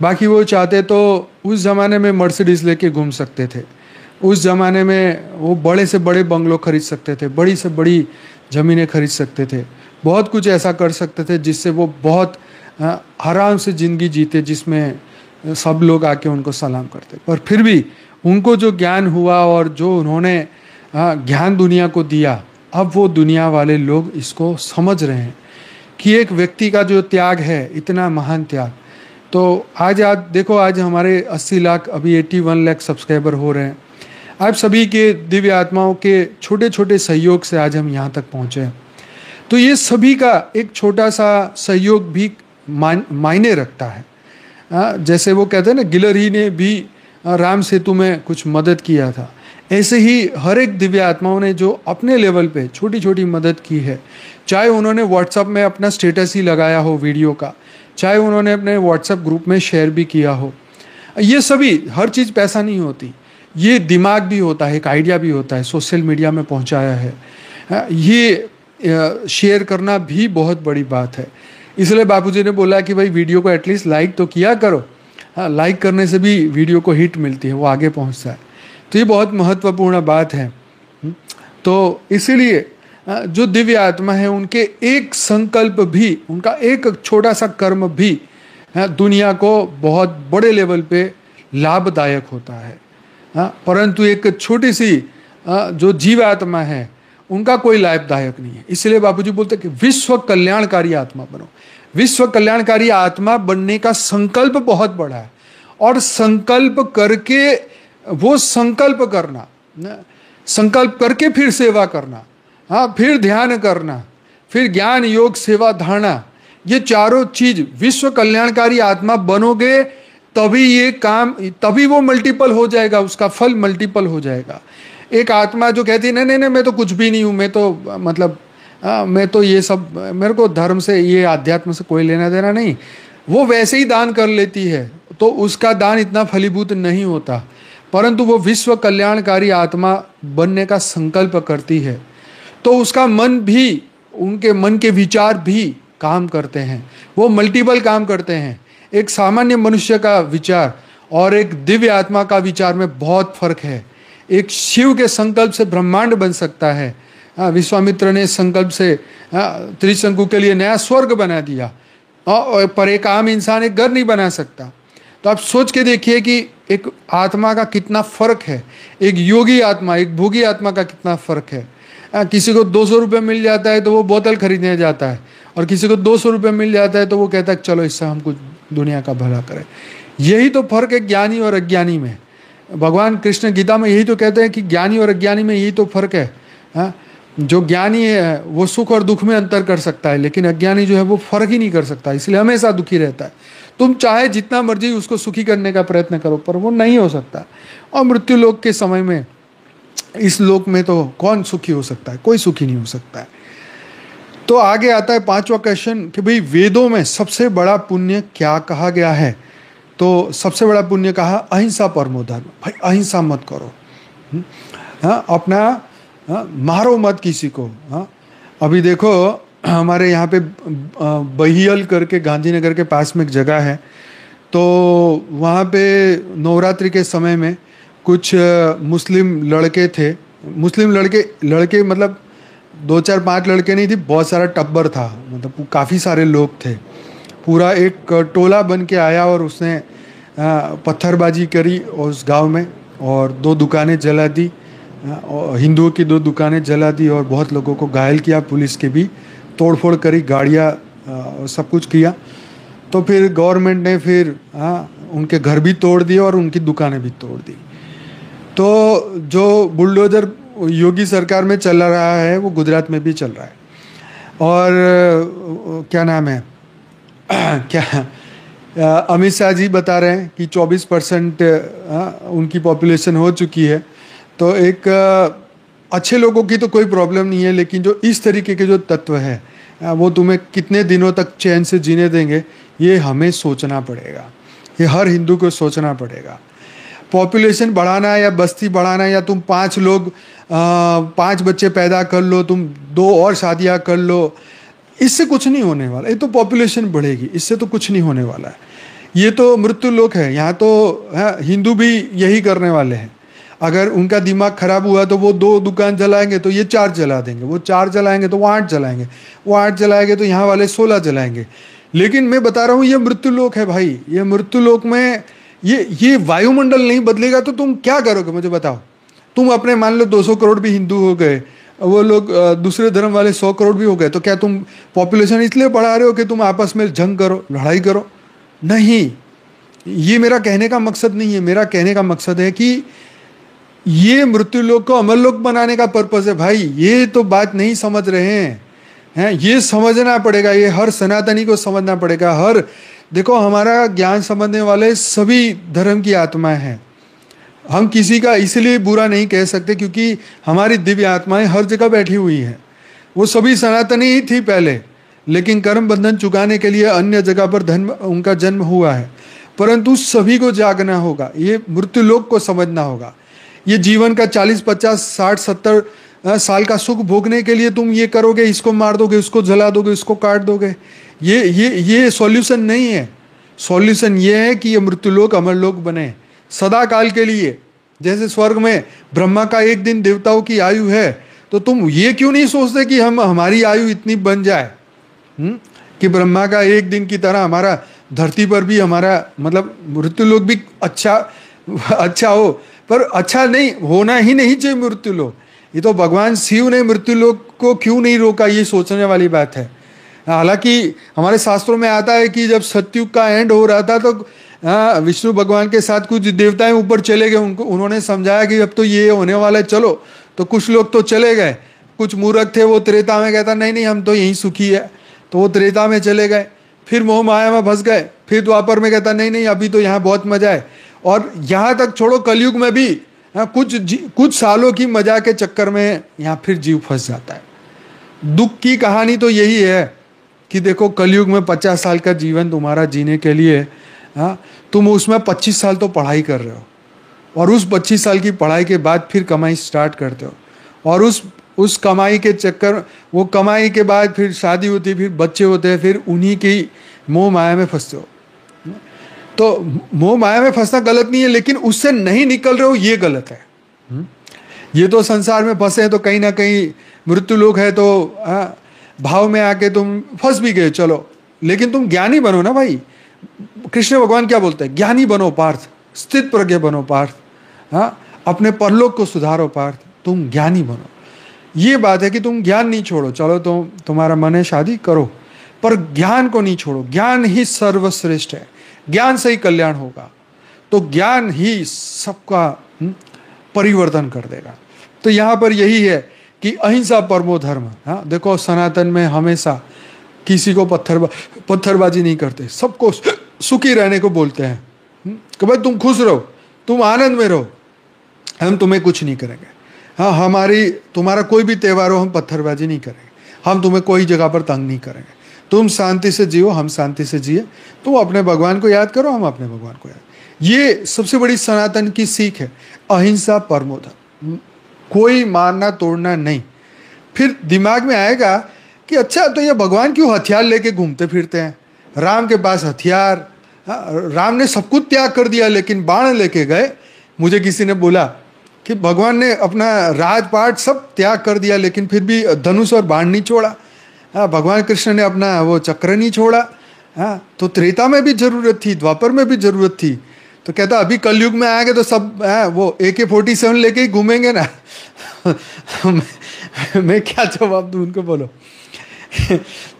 बाकी वो चाहते तो उस ज़माने में मर्सिडीज़ लेके घूम सकते थे, उस ज़माने में वो बड़े से बड़े बंगलो खरीद सकते थे, बड़ी से बड़ी ज़मीनें खरीद सकते थे, बहुत कुछ ऐसा कर सकते थे जिससे वो बहुत आराम से ज़िंदगी जीते, जिसमें सब लोग आके उनको सलाम करते। पर फिर भी उनको जो ज्ञान हुआ और जो उन्होंने ज्ञान दुनिया को दिया, अब वो दुनिया वाले लोग इसको समझ रहे हैं कि एक व्यक्ति का जो त्याग है, इतना महान त्याग। तो आज आप देखो, आज हमारे 80 लाख, अभी 81 लाख सब्सक्राइबर हो रहे हैं। आप सभी के दिव्य आत्माओं के छोटे छोटे सहयोग से आज हम यहाँ तक पहुँचे हैं। तो ये सभी का एक छोटा सा सहयोग भी मायने रखता है। जैसे वो कहते हैं ना, गिलहरी ने भी राम सेतु में कुछ मदद किया था, ऐसे ही हर एक दिव्य आत्माओं ने जो अपने लेवल पे छोटी छोटी मदद की है, चाहे उन्होंने व्हाट्सएप में अपना स्टेटस ही लगाया हो वीडियो का, चाहे उन्होंने अपने व्हाट्सएप ग्रुप में शेयर भी किया हो, ये सभी, हर चीज़ पैसा नहीं होती, ये दिमाग भी होता है, एक आइडिया भी होता है। सोशल मीडिया में पहुंचाया है, ये शेयर करना भी बहुत बड़ी बात है। इसलिए बापूजी ने बोला कि भाई वीडियो को एटलीस्ट लाइक तो किया करो। हाँ, लाइक करने से भी वीडियो को हिट मिलती है, वो आगे पहुंचता है। तो ये बहुत महत्वपूर्ण बात है। तो इसीलिए जो दिव्य आत्मा है, उनके एक संकल्प भी, उनका एक छोटा सा कर्म भी दुनिया को बहुत बड़े लेवल पे लाभदायक होता है। परंतु एक छोटी सी जो जीव आत्मा है, उनका कोई लाभदायक नहीं है। इसलिए बापूजी बोलते हैं कि विश्व कल्याणकारी आत्मा बनो। विश्व कल्याणकारी आत्मा बनने का संकल्प बहुत बड़ा है, और संकल्प करके, वो संकल्प करना, संकल्प करके फिर सेवा करना, हाँ, फिर ध्यान करना, फिर ज्ञान योग सेवा धारणा, ये चारों चीज विश्व कल्याणकारी आत्मा बनोगे तभी ये काम, तभी वो मल्टीपल हो जाएगा, उसका फल मल्टीपल हो जाएगा। एक आत्मा जो कहती है नहीं नहीं नहीं, मैं तो कुछ भी नहीं हूँ, मैं तो मतलब मैं तो ये सब, मेरे को धर्म से, ये आध्यात्म से कोई लेना देना नहीं, वो वैसे ही दान कर लेती है, तो उसका दान इतना फलीभूत नहीं होता। परंतु वो विश्व कल्याणकारी आत्मा बनने का संकल्प करती है, तो उसका मन भी, उनके मन के विचार भी काम करते हैं, वो मल्टीपल काम करते हैं। एक सामान्य मनुष्य का विचार और एक दिव्य आत्मा का विचार में बहुत फर्क है। एक शिव के संकल्प से ब्रह्मांड बन सकता है। विश्वामित्र ने संकल्प से त्रिशंकु के लिए नया स्वर्ग बना दिया, पर एक आम इंसान एक घर नहीं बना सकता। तो आप सोच के देखिए कि एक आत्मा का कितना फर्क है, एक योगी आत्मा, एक भोगी आत्मा का कितना फर्क है। किसी को 200 रुपये मिल जाता है तो वो बोतल खरीदने जाता है, और किसी को 200 रुपये मिल जाता है तो वो कहता है चलो इससे हम कुछ दुनिया का भला करें। यही तो फर्क है ज्ञानी और अज्ञानी में। भगवान कृष्ण गीता में यही तो कहते हैं कि ज्ञानी और अज्ञानी में यही तो फर्क है। जो ज्ञानी है वो सुख और दुख में अंतर कर सकता है, लेकिन अज्ञानी जो है वो फर्क ही नहीं कर सकता, इसलिए हमेशा दुखी रहता है। तुम चाहे जितना मर्जी उसको सुखी करने का प्रयत्न करो, पर वो नहीं हो सकता। और मृत्यु लोक के समय में, इस लोक में तो कौन सुखी हो सकता है? कोई सुखी नहीं हो सकता है। तो आगे आता है 5वां क्वेश्चन कि भाई वेदों में सबसे बड़ा पुण्य क्या कहा गया है? तो सबसे बड़ा पुण्य कहा अहिंसा परमो धर्म। भाई अहिंसा मत करो, अपना मारो मत किसी को। अभी देखो हमारे यहाँ पे बहियल करके गांधीनगर के पास में एक जगह है, तो वहाँ पे नवरात्रि के समय में कुछ मुस्लिम लड़के थे। मुस्लिम लड़के मतलब 2 4 5 लड़के नहीं थी, बहुत सारा टब्बर था, मतलब काफ़ी सारे लोग थे। पूरा एक टोला बन के आया और उसने पत्थरबाजी करी उस गांव में, और 2 दुकानें जला दी, हिंदुओं की 2 दुकानें जला दी, और बहुत लोगों को घायल किया। पुलिस के भी तोड़फोड़ करी, गाड़ियाँ सब कुछ किया। तो फिर गवर्नमेंट ने फिर उनके घर भी तोड़ दिए और उनकी दुकानें भी तोड़ दी। तो जो बुलडोजर योगी सरकार में चल रहा है वो गुजरात में भी चल रहा है। और क्या नाम है क्या अमित शाह जी बता रहे हैं कि 24% उनकी पॉपुलेशन हो चुकी है। तो एक अच्छे लोगों की तो कोई प्रॉब्लम नहीं है, लेकिन जो इस तरीके के जो तत्व है वो तुम्हें कितने दिनों तक चैन से जीने देंगे, ये हमें सोचना पड़ेगा, ये हर हिंदू को सोचना पड़ेगा। पॉपुलेशन बढ़ाना या बस्ती बढ़ाना, या तुम 5 लोग 5 बच्चे पैदा कर लो, तुम 2 और शादियां कर लो, इससे कुछ नहीं होने वाला। ये तो पॉपुलेशन बढ़ेगी, इससे तो कुछ नहीं होने वाला है। ये तो मृत्यु लोक है। यहाँ तो हिंदू भी यही करने वाले हैं। अगर उनका दिमाग खराब हुआ तो वो 2 दुकान जलाएंगे तो ये 4 जला देंगे, वो 4 जलाएंगे तो वो 8 जलाएंगे, वो 8 जलाएंगे तो यहाँ वाले 16 जलाएंगे। लेकिन मैं बता रहा हूँ ये मृत्यु लोक है भाई। ये मृत्यु लोक में ये वायुमंडल नहीं बदलेगा तो तुम क्या करोगे मुझे बताओ। तुम अपने मान लो 200 करोड़ भी हिंदू हो गए, वो लोग दूसरे धर्म वाले 100 करोड़ भी हो गए, तो क्या तुम पॉपुलेशन इसलिए बढ़ा रहे हो कि तुम आपस में जंग करो, लड़ाई करो? नहीं, ये मेरा कहने का मकसद नहीं है। मेरा कहने का मकसद है कि ये मृत्यु लोक को अमर लोक बनाने का पर्पज है भाई। ये तो बात नहीं समझ रहे हैं। ये समझना पड़ेगा, ये हर सनातनी को समझना पड़ेगा। देखो, हमारा ज्ञान समझने वाले सभी धर्म की आत्माएं हैं। हम किसी का इसलिए बुरा नहीं कह सकते क्योंकि हमारी दिव्य आत्माएं हर जगह बैठी हुई हैं। वो सभी सनातनी ही थी पहले, लेकिन कर्म बंधन चुकाने के लिए अन्य जगह पर उनका जन्म हुआ है। परंतु सभी को जागना होगा, ये मृत्यु लोक को समझना होगा। ये जीवन का 40, 50, 60, 70 साल का सुख भोगने के लिए तुम ये करोगे, इसको मार दोगे, उसको जला दोगे, उसको काट दोगे, ये सॉल्यूशन नहीं है। सॉल्यूशन ये है कि ये मृत्यु लोक अमर लोक बने सदा काल के लिए। जैसे स्वर्ग में ब्रह्मा का 1 दिन देवताओं की आयु है, तो तुम ये क्यों नहीं सोचते कि हमारी आयु इतनी बन जाए कि ब्रह्मा का 1 दिन की तरह हमारा धरती पर भी हमारा मतलब मृत्यु लोक भी अच्छा हो। पर अच्छा नहीं होना ही नहीं चाहिए मृत्यु लोक। ये तो भगवान शिव ने मृत्यु लोक को क्यों नहीं रोका, ये सोचने वाली बात है। हालांकि हमारे शास्त्रों में आता है कि जब सतयुग का एंड हो रहा था तो विष्णु भगवान के साथ कुछ देवताएं ऊपर चले गए। उन्होंने समझाया कि अब तो ये होने वाला है, चलो। तो कुछ लोग तो चले गए, कुछ मूर्ख थे वो त्रेता में कहता नहीं हम तो यहीं सुखी है, तो वो त्रेता में चले गए। फिर मोह माया में फंस गए। फिर द्वापर में कहता नहीं अभी तो यहाँ बहुत मजा है। और यहाँ तक छोड़ो, कलयुग में भी कुछ सालों की मजा के चक्कर में यहाँ फिर जीव फंस जाता है। दुख की कहानी तो यही है कि देखो, कलयुग में 50 साल का जीवन तुम्हारा जीने के लिए तुम उसमें 25 साल तो पढ़ाई कर रहे हो, और उस 25 साल की पढ़ाई के बाद फिर कमाई स्टार्ट करते हो, और उस कमाई के चक्कर, वो कमाई के बाद फिर शादी होती है, फिर बच्चे होते हैं, फिर उन्हीं की मोह माया में फंसते हो। तो मोह माया में फंसना गलत नहीं है, लेकिन उससे नहीं निकल रहे हो ये गलत है। ये तो संसार में फंसे हैं तो कहीं ना कहीं मृत्यु लोक है तो भाव में आके तुम फंस भी गए, चलो। लेकिन तुम ज्ञानी बनो ना भाई। कृष्ण भगवान क्या बोलते हैं? ज्ञानी बनो पार्थ, स्थित प्रज्ञ बनो पार्थ, अपने परलोक को सुधारो पार्थ, तुम ज्ञानी बनो। ये बात है कि तुम ज्ञान नहीं छोड़ो। चलो तो तुम्हारा मन है शादी करो, पर ज्ञान को नहीं छोड़ो। ज्ञान ही सर्वश्रेष्ठ है, ज्ञान से ही कल्याण होगा। तो ज्ञान ही सबका परिवर्तन कर देगा। तो यहाँ पर यही है कि अहिंसा परमो धर्म। देखो, सनातन में हमेशा किसी को पत्थरबाजी नहीं करते, सबको सुखी रहने को बोलते हैं कि भाई तुम खुश रहो, तुम आनंद में रहो, हम तुम्हें कुछ नहीं करेंगे। तुम्हारा कोई भी त्यौहार हो, हम पत्थरबाजी नहीं करेंगे, हम तुम्हें कोई जगह पर तंग नहीं करेंगे। तुम शांति से जियो, हम शांति से जिए। तुम अपने भगवान को याद करो, हम अपने भगवान को याद। ये सबसे बड़ी सनातन की सीख है, अहिंसा परमो धर्म। कोई मारना तोड़ना नहीं। फिर दिमाग में आएगा कि अच्छा, तो ये भगवान क्यों हथियार लेके घूमते फिरते हैं? राम के पास हथियार, राम ने सब कुछ त्याग कर दिया लेकिन बाण लेके गए। मुझे किसी ने बोला कि भगवान ने अपना राजपाट सब त्याग कर दिया लेकिन फिर भी धनुष और बाण नहीं छोड़ा। भगवान कृष्ण ने अपना वो चक्र नहीं छोड़ा। तो त्रेता में भी जरूरत थी, द्वापर में भी जरूरत थी। तो कहता अभी कलयुग में आएंगे तो सब वो AK-47 लेके ही घूमेंगे ना। मैं क्या जवाब दूं उनको, बोलो।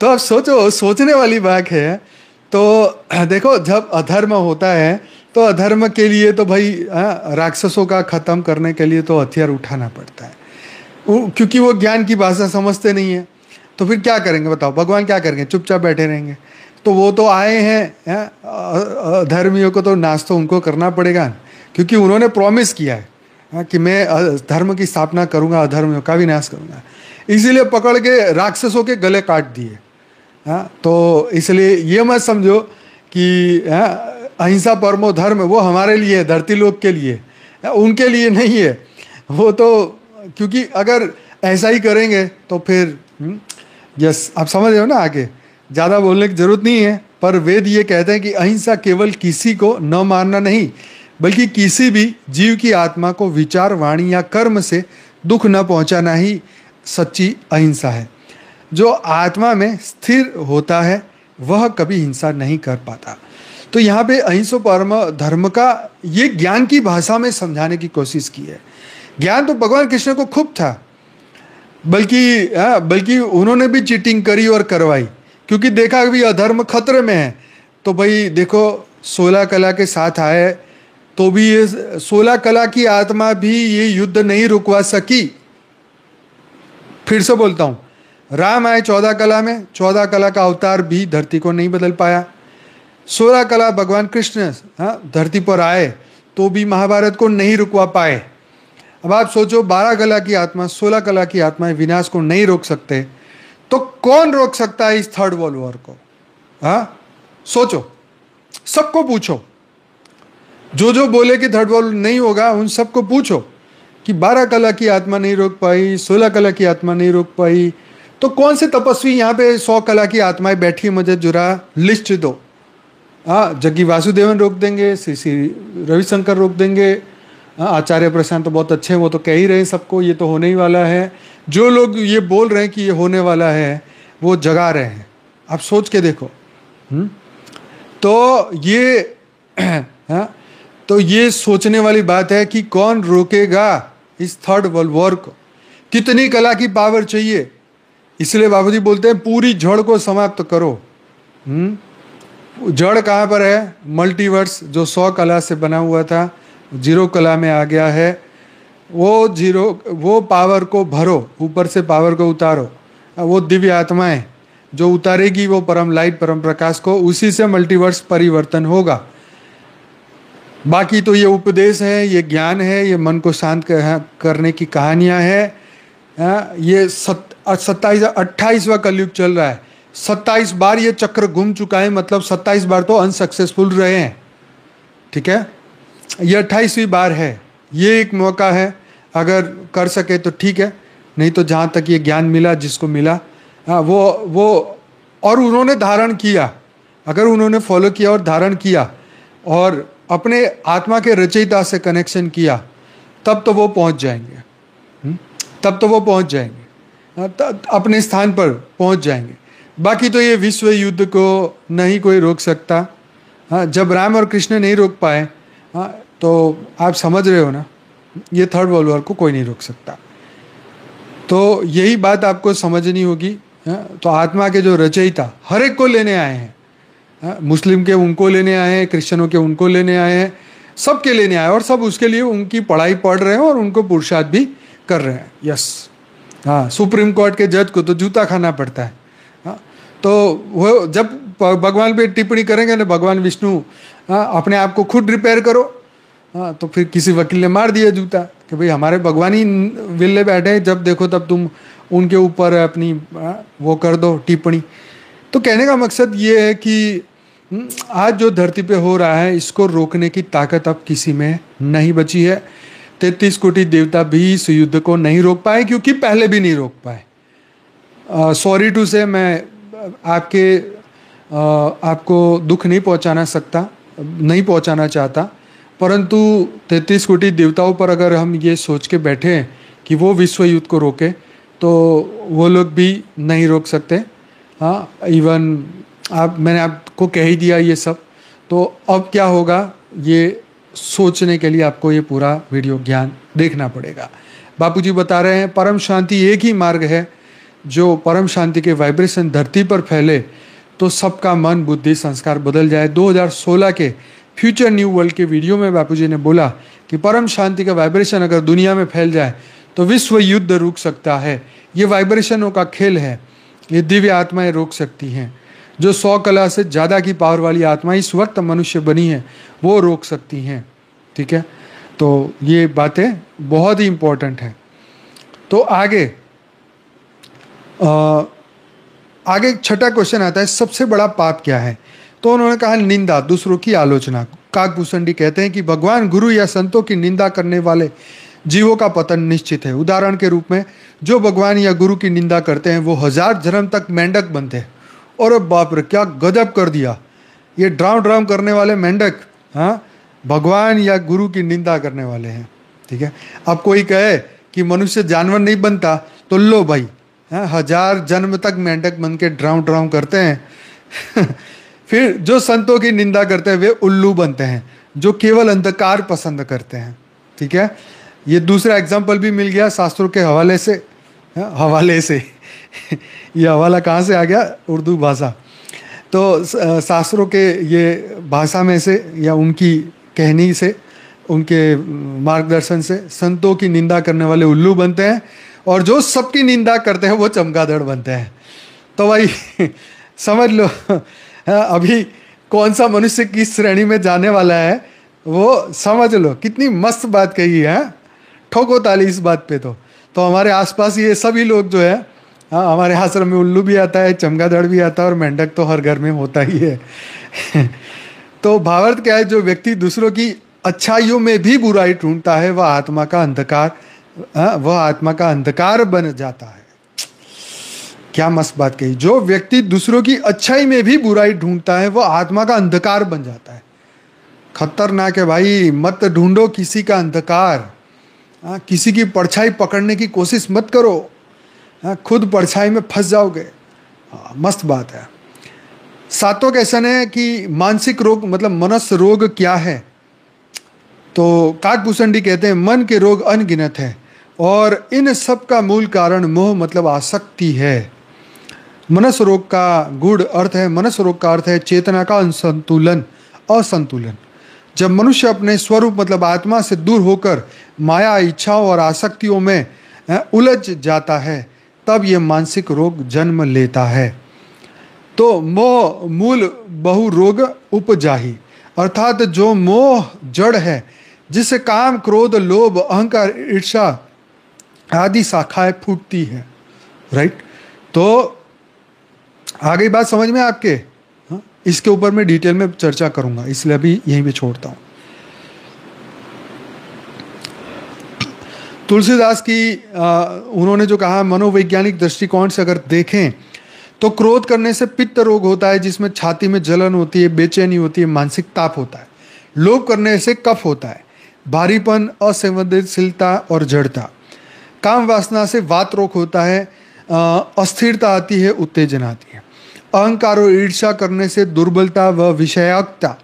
तो अब सोचो, सोचने वाली बात है। तो देखो, जब अधर्म होता है तो अधर्म के लिए तो भाई राक्षसों का खत्म करने के लिए तो हथियार उठाना पड़ता है, क्योंकि वो ज्ञान की भाषा समझते नहीं है। तो फिर क्या करेंगे बताओ? भगवान क्या करेंगे? चुपचाप बैठे रहेंगे? तो वो तो आए हैं, धर्मियों को तो नाश तो उनको करना पड़ेगा, क्योंकि उन्होंने प्रॉमिस किया है कि मैं धर्म की स्थापना करूंगा, अधर्मियों का विनाश करूंगा। इसीलिए पकड़ के राक्षसों के गले काट दिए। तो इसलिए ये मत समझो कि अहिंसा परमो धर्म वो हमारे लिए है, धरती लोग के लिए, उनके लिए नहीं है वो तो। क्योंकि अगर ऐसा ही करेंगे तो फिर यस, आप समझ रहे हो ना, आगे ज़्यादा बोलने की जरूरत नहीं है। पर वेद ये कहते हैं कि अहिंसा केवल किसी को न मारना नहीं, बल्कि किसी भी जीव की आत्मा को विचार, वाणी या कर्म से दुख न पहुंचाना ही सच्ची अहिंसा है। जो आत्मा में स्थिर होता है वह कभी हिंसा नहीं कर पाता। तो यहाँ पे अहिंसो परम धर्म का ये ज्ञान की भाषा में समझाने की कोशिश की है। ज्ञान तो भगवान कृष्ण को खूब था, बल्कि उन्होंने भी चीटिंग करी और करवाई, क्योंकि देखा भी अधर्म खतरे में है। तो भाई देखो 16 कला के साथ आए तो भी ये 16 कला की आत्मा भी ये युद्ध नहीं रुकवा सकी। फिर से बोलता हूं, राम आए 14 कला में, 14 कला का अवतार भी धरती को नहीं बदल पाया। 16 कला भगवान कृष्ण धरती पर आए तो भी महाभारत को नहीं रुकवा पाए। अब आप सोचो, 12 कला की आत्मा, 16 कला की आत्मा विनाश को नहीं रोक सकते, तो कौन रोक सकता है इस थर्ड वर्ल्ड वॉर को? सोचो, सबको पूछो, जो बोले कि थर्ड वर्ल्ड नहीं होगा उन सबको पूछो कि 12 कला की आत्मा नहीं रोक पाई, 16 कला की आत्मा नहीं रोक पाई, तो कौन से तपस्वी यहाँ पे 100 कला की आत्माएं बैठी, मुझे जुरा लिस्ट दो। जग्गी वासुदेवन रोक देंगे, श्री रविशंकर रोक देंगे, आचार्य प्रशांत तो बहुत अच्छे हैं, वो तो कह ही रहे हैं सबको ये तो होने ही वाला है। जो लोग ये बोल रहे हैं कि ये होने वाला है वो जगा रहे हैं, आप सोच के देखो। तो ये सोचने वाली बात है कि कौन रोकेगा इस थर्ड वर्ल्ड वॉर को। कितनी कला की पावर चाहिए, इसलिए बाबूजी बोलते हैं पूरी जड़ को समाप्त करो। जड़ कहाँ पर है? मल्टीवर्स जो 100 कला से बना हुआ था 0 कला में आ गया है। वो पावर को भरो, ऊपर से पावर को उतारो। वो दिव्य आत्माएं जो उतारेगी वो परम लाइट, परम प्रकाश को, उसी से मल्टीवर्स परिवर्तन होगा। बाकी तो ये उपदेश है, ये ज्ञान है, ये मन को शांत करने की कहानियां हैं। ये 28वां कलयुग चल रहा है। 27 बार ये चक्र घूम चुका है, मतलब 27 बार तो अनसक्सेसफुल रहे हैं। ठीक है, ये 28वीं बार है। ये एक मौका है, अगर कर सके तो ठीक है, नहीं तो जहाँ तक ये ज्ञान मिला जिसको मिला वो और उन्होंने धारण किया, अगर उन्होंने फॉलो किया और धारण किया और अपने आत्मा के रचयिता से कनेक्शन किया, तब तो वो पहुँच जाएंगे। तब तो वो पहुँच जाएंगे, अपने स्थान पर पहुँच जाएंगे। बाकी तो ये विश्व युद्ध को नहीं कोई रोक सकता। जब राम और कृष्ण नहीं रोक पाए, तो आप समझ रहे हो ना, ये थर्ड वर्ल्ड वॉर को कोई नहीं रोक सकता। तो यही बात आपको समझनी होगी। तो आत्मा के जो रचयिता हर एक को लेने आए हैं, मुस्लिम के उनको लेने आए हैं, क्रिश्चियनों के उनको लेने आए हैं, सबके लेने आए, और सब उसके लिए उनकी पढ़ाई पढ़ रहे हैं और उनको पुरुषार्थ भी कर रहे हैं। यस, सुप्रीम कोर्ट के जज को तो जूता खाना पड़ता है। तो वो जब भगवान पे टिप्पणी करेंगे ना, भगवान विष्णु अपने आप को खुद रिपेयर करो, तो फिर किसी वकील ने मार दिया जूता कि भाई हमारे भगवान ही विल्ले बैठे, जब देखो तब तुम उनके ऊपर अपनी वो कर दो टिप्पणी। तो कहने का मकसद ये है कि आज जो धरती पे हो रहा है इसको रोकने की ताकत अब किसी में नहीं बची है। 33 कोटि देवता भी इस युद्ध को नहीं रोक पाए, क्योंकि पहले भी नहीं रोक पाए। सॉरी टू से, मैं आपको दुख नहीं पहुंचाना चाहता, परंतु 33 कोटि देवताओं पर अगर हम ये सोच के बैठे कि वो विश्व युद्ध को रोके, तो वो लोग भी नहीं रोक सकते। इवन मैंने आपको कह ही दिया ये सब। तो अब क्या होगा, ये सोचने के लिए आपको ये पूरा वीडियो ज्ञान देखना पड़ेगा। बापूजी बता रहे हैं परम शांति एक ही मार्ग है, जो परम शांति के वाइब्रेशन धरती पर फैले तो सबका मन, बुद्धि, संस्कार बदल जाए। 2016 के फ्यूचर न्यू वर्ल्ड के वीडियो में बापूजी ने बोला कि परम शांति का वाइब्रेशन अगर दुनिया में फैल जाए तो विश्व युद्ध रुक सकता है। ये वाइब्रेशनों का खेल है, ये दिव्य आत्माएं रोक सकती हैं। जो 100 कला से ज़्यादा की पावर वाली आत्माएं इस वक्त मनुष्य बनी हैं, वो रोक सकती हैं। ठीक है, तो ये बातें बहुत ही इम्पोर्टेंट हैं। तो आगे छठा क्वेश्चन आता है, सबसे बड़ा पाप क्या है? तो उन्होंने कहा निंदा, दूसरों की आलोचना। काकभूषणी कहते हैं कि भगवान, गुरु या संतों की निंदा करने वाले जीवों का पतन निश्चित है। उदाहरण के रूप में जो भगवान या गुरु की निंदा करते हैं वो 1000 जन्म तक मेंढक बनते हैं। और बाप रे, क्या गजब कर दिया ये ड्राम ड्राम करने वाले मेंढक, हाँ, भगवान या गुरु की निंदा करने वाले हैं। ठीक है, अब कोई कहे कि मनुष्य जानवर नहीं बनता, तो लो भाई, हाँ, 1000 जन्म तक मेंढक बन के ड्राम ड्राम करते हैं। फिर जो संतों की निंदा करते हैं वे उल्लू बनते हैं, जो केवल अंधकार पसंद करते हैं। ठीक है, ये दूसरा एग्जाम्पल भी मिल गया शास्त्रों के हवाले से। हवाले से ये हवाला कहाँ से आ गया? उर्दू भाषा। तो शास्त्रों के ये भाषा में से या उनकी कहनी से, उनके मार्गदर्शन से संतों की निंदा करने वाले उल्लू बनते हैं, और जो सबकी निंदा करते हैं वो चमगादड़ बनते हैं। तो भाई समझ लो अभी कौन सा मनुष्य किस श्रेणी में जाने वाला है वो समझ लो। कितनी मस्त बात कही है, ठोको ताली इस बात पे। तो हमारे आसपास ये सभी लोग जो है, हाँ, हमारे आश्रम में उल्लू भी आता है, चमगादड़ भी आता है, और मेंढक तो हर घर में होता ही है। तो भावार्थ क्या है? जो व्यक्ति दूसरों की अच्छाइयों में भी बुराई ढूंढता है वह आत्मा का अंधकार बन जाता है। क्या मस्त बात कही। जो व्यक्ति दूसरों की अच्छाई में भी बुराई ढूंढता है वह आत्मा का अंधकार बन जाता है। खतरनाक है भाई, मत ढूंढो किसी का अंधकार। किसी की परछाई पकड़ने की कोशिश मत करो, खुद परछाई में फंस जाओगे। मस्त बात है। सातवां क्वेश्चन है कि मानसिक रोग मतलब मनस रोग क्या है? तो काकभूषणी कहते हैं मन के रोग अनगिनत है और इन सब का मूल कारण मोह मतलब आसक्ति है। मनस रोग का गूढ़ अर्थ है, मनस रोग का अर्थ है चेतना का असंतुलन। जब मनुष्य अपने स्वरूप मतलब आत्मा से दूर होकर माया, इच्छाओं और आसक्तियों में उलझ जाता है तब यह मानसिक रोग जन्म लेता है। तो मोह मूल बहु रोग उपजाही, अर्थात जो मोह जड़ है जिससे काम, क्रोध, लोभ, अहंकार, ईर्ष्या आदि शाखाएं फूटती है। राइट, तो आ गई बात समझ में आपके? हाँ? इसके ऊपर मैं डिटेल में चर्चा करूंगा, इसलिए अभी यहीं पे छोड़ता हूं। तुलसीदास की उन्होंने जो कहा, मनोवैज्ञानिक दृष्टिकोण से अगर देखें तो क्रोध करने से पित्त रोग होता है जिसमें छाती में जलन होती है, बेचैनी होती है, मानसिक ताप होता है। लोभ करने से कफ होता है, भारीपन, असंवेदनशीलता और जड़ता। काम वासना से वात रोग होता है, अस्थिरता आती है, उत्तेजना आती है। अहंकार और ईर्ष्या करने से दुर्बलता व विषयाक्ता,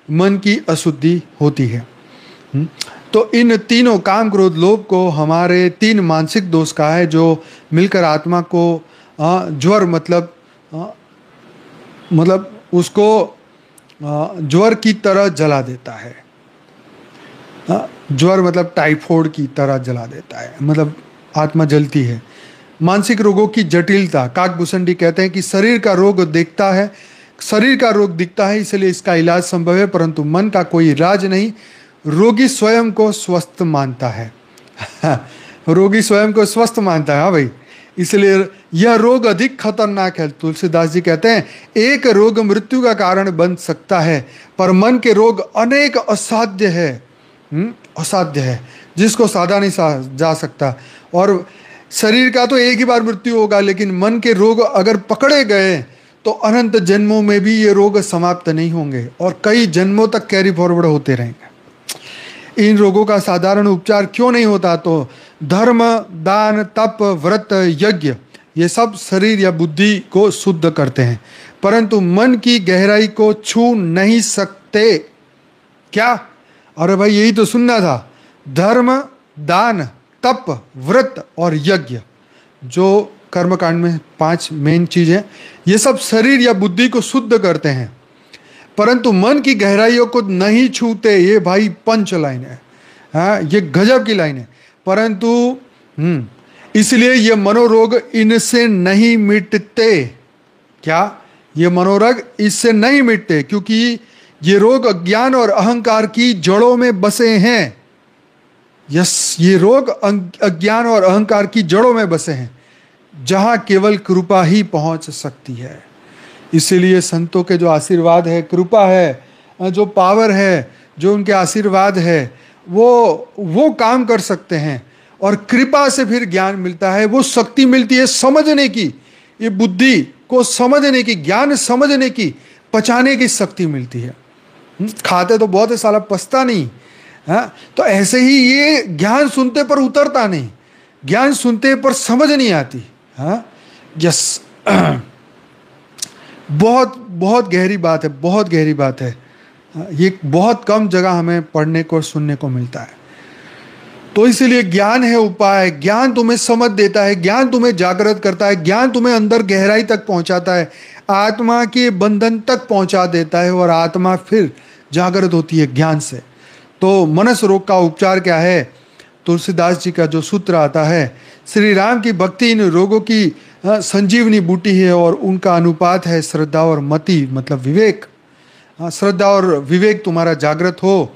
मन की अशुद्धि होती है। तो इन तीनों काम, क्रोध, लोभ को हमारे 3 मानसिक दोष का है जो मिलकर आत्मा को ज्वर मतलब उसको ज्वर की तरह जला देता है। ज्वर मतलब टाइफाइड की तरह जला देता है, मतलब आत्मा जलती है। मानसिक रोगों की जटिलता, काकभूषणी कहते हैं कि शरीर का रोग दिखता है इसलिए इसका इलाज संभव है, परंतु मन का कोई इलाज नहीं। रोगी स्वयं को स्वस्थ मानता है। रोगी स्वयं को स्वस्थ मानता है, हाँ भाई, इसलिए यह रोग अधिक खतरनाक है। तुलसीदास जी कहते हैं एक रोग मृत्यु का कारण बन सकता है पर मन के रोग अनेक असाध्य है जिसको साधा नहीं जा सकता। और शरीर का तो एक ही बार मृत्यु होगा, लेकिन मन के रोग अगर पकड़े गए तो अनंत जन्मों में भी ये रोग समाप्त नहीं होंगे और कई जन्मों तक कैरी फॉरवर्ड होते रहेंगे। इन रोगों का साधारण उपचार क्यों नहीं होता? तो धर्म, दान, तप, व्रत, यज्ञ ये सब शरीर या बुद्धि को शुद्ध करते हैं परंतु मन की गहराई को छू नहीं सकते। क्या? अरे भाई यही तो सुनना था। धर्म, दान, तप, व्रत और यज्ञ, जो कर्मकांड में 5 मेन चीज है, ये सब शरीर या बुद्धि को शुद्ध करते हैं परंतु मन की गहराइयों को नहीं छूते। ये भाई पंच लाइन है, हाँ, ये गजब की लाइन है। परंतु इसलिए ये मनोरोग इनसे नहीं मिटते। क्या? ये मनोरोग इससे नहीं मिटते क्योंकि ये रोग अज्ञान और अहंकार की जड़ों में बसे हैं। यस, ये रोग अज्ञान और अहंकार की जड़ों में बसे हैं जहां केवल कृपा ही पहुंच सकती है। इसीलिए संतों के जो आशीर्वाद है, कृपा है, जो पावर है, जो उनके आशीर्वाद है, वो काम कर सकते हैं। और कृपा से फिर ज्ञान मिलता है, वो शक्ति मिलती है समझने की, ये बुद्धि को समझने की, ज्ञान समझने की, पचाने की शक्ति मिलती है। खाते तो बहुत है, साला पचता नहीं। हाँ, तो ऐसे ही ये ज्ञान सुनते पर उतरता नहीं, ज्ञान सुनते पर समझ नहीं आती। हाँ, यस। बहुत बहुत गहरी बात है, बहुत गहरी बात है। ये बहुत कम जगह हमें पढ़ने को, सुनने को मिलता है। तो इसीलिए ज्ञान है उपाय। ज्ञान तुम्हें समझ देता है, ज्ञान तुम्हें जागृत करता है, ज्ञान तुम्हें अंदर गहराई तक पहुंचाता है, आत्मा के बंधन तक पहुंचा देता है, और आत्मा फिर जागृत होती है ज्ञान से। तो मनस रोग का उपचार क्या है? तुलसीदास जी का जो सूत्र आता है, श्री राम की भक्ति इन रोगों की संजीवनी बूटी है, और उनका अनुपात है श्रद्धा और मति, मतलब विवेक। श्रद्धा और विवेक तुम्हारा जागृत हो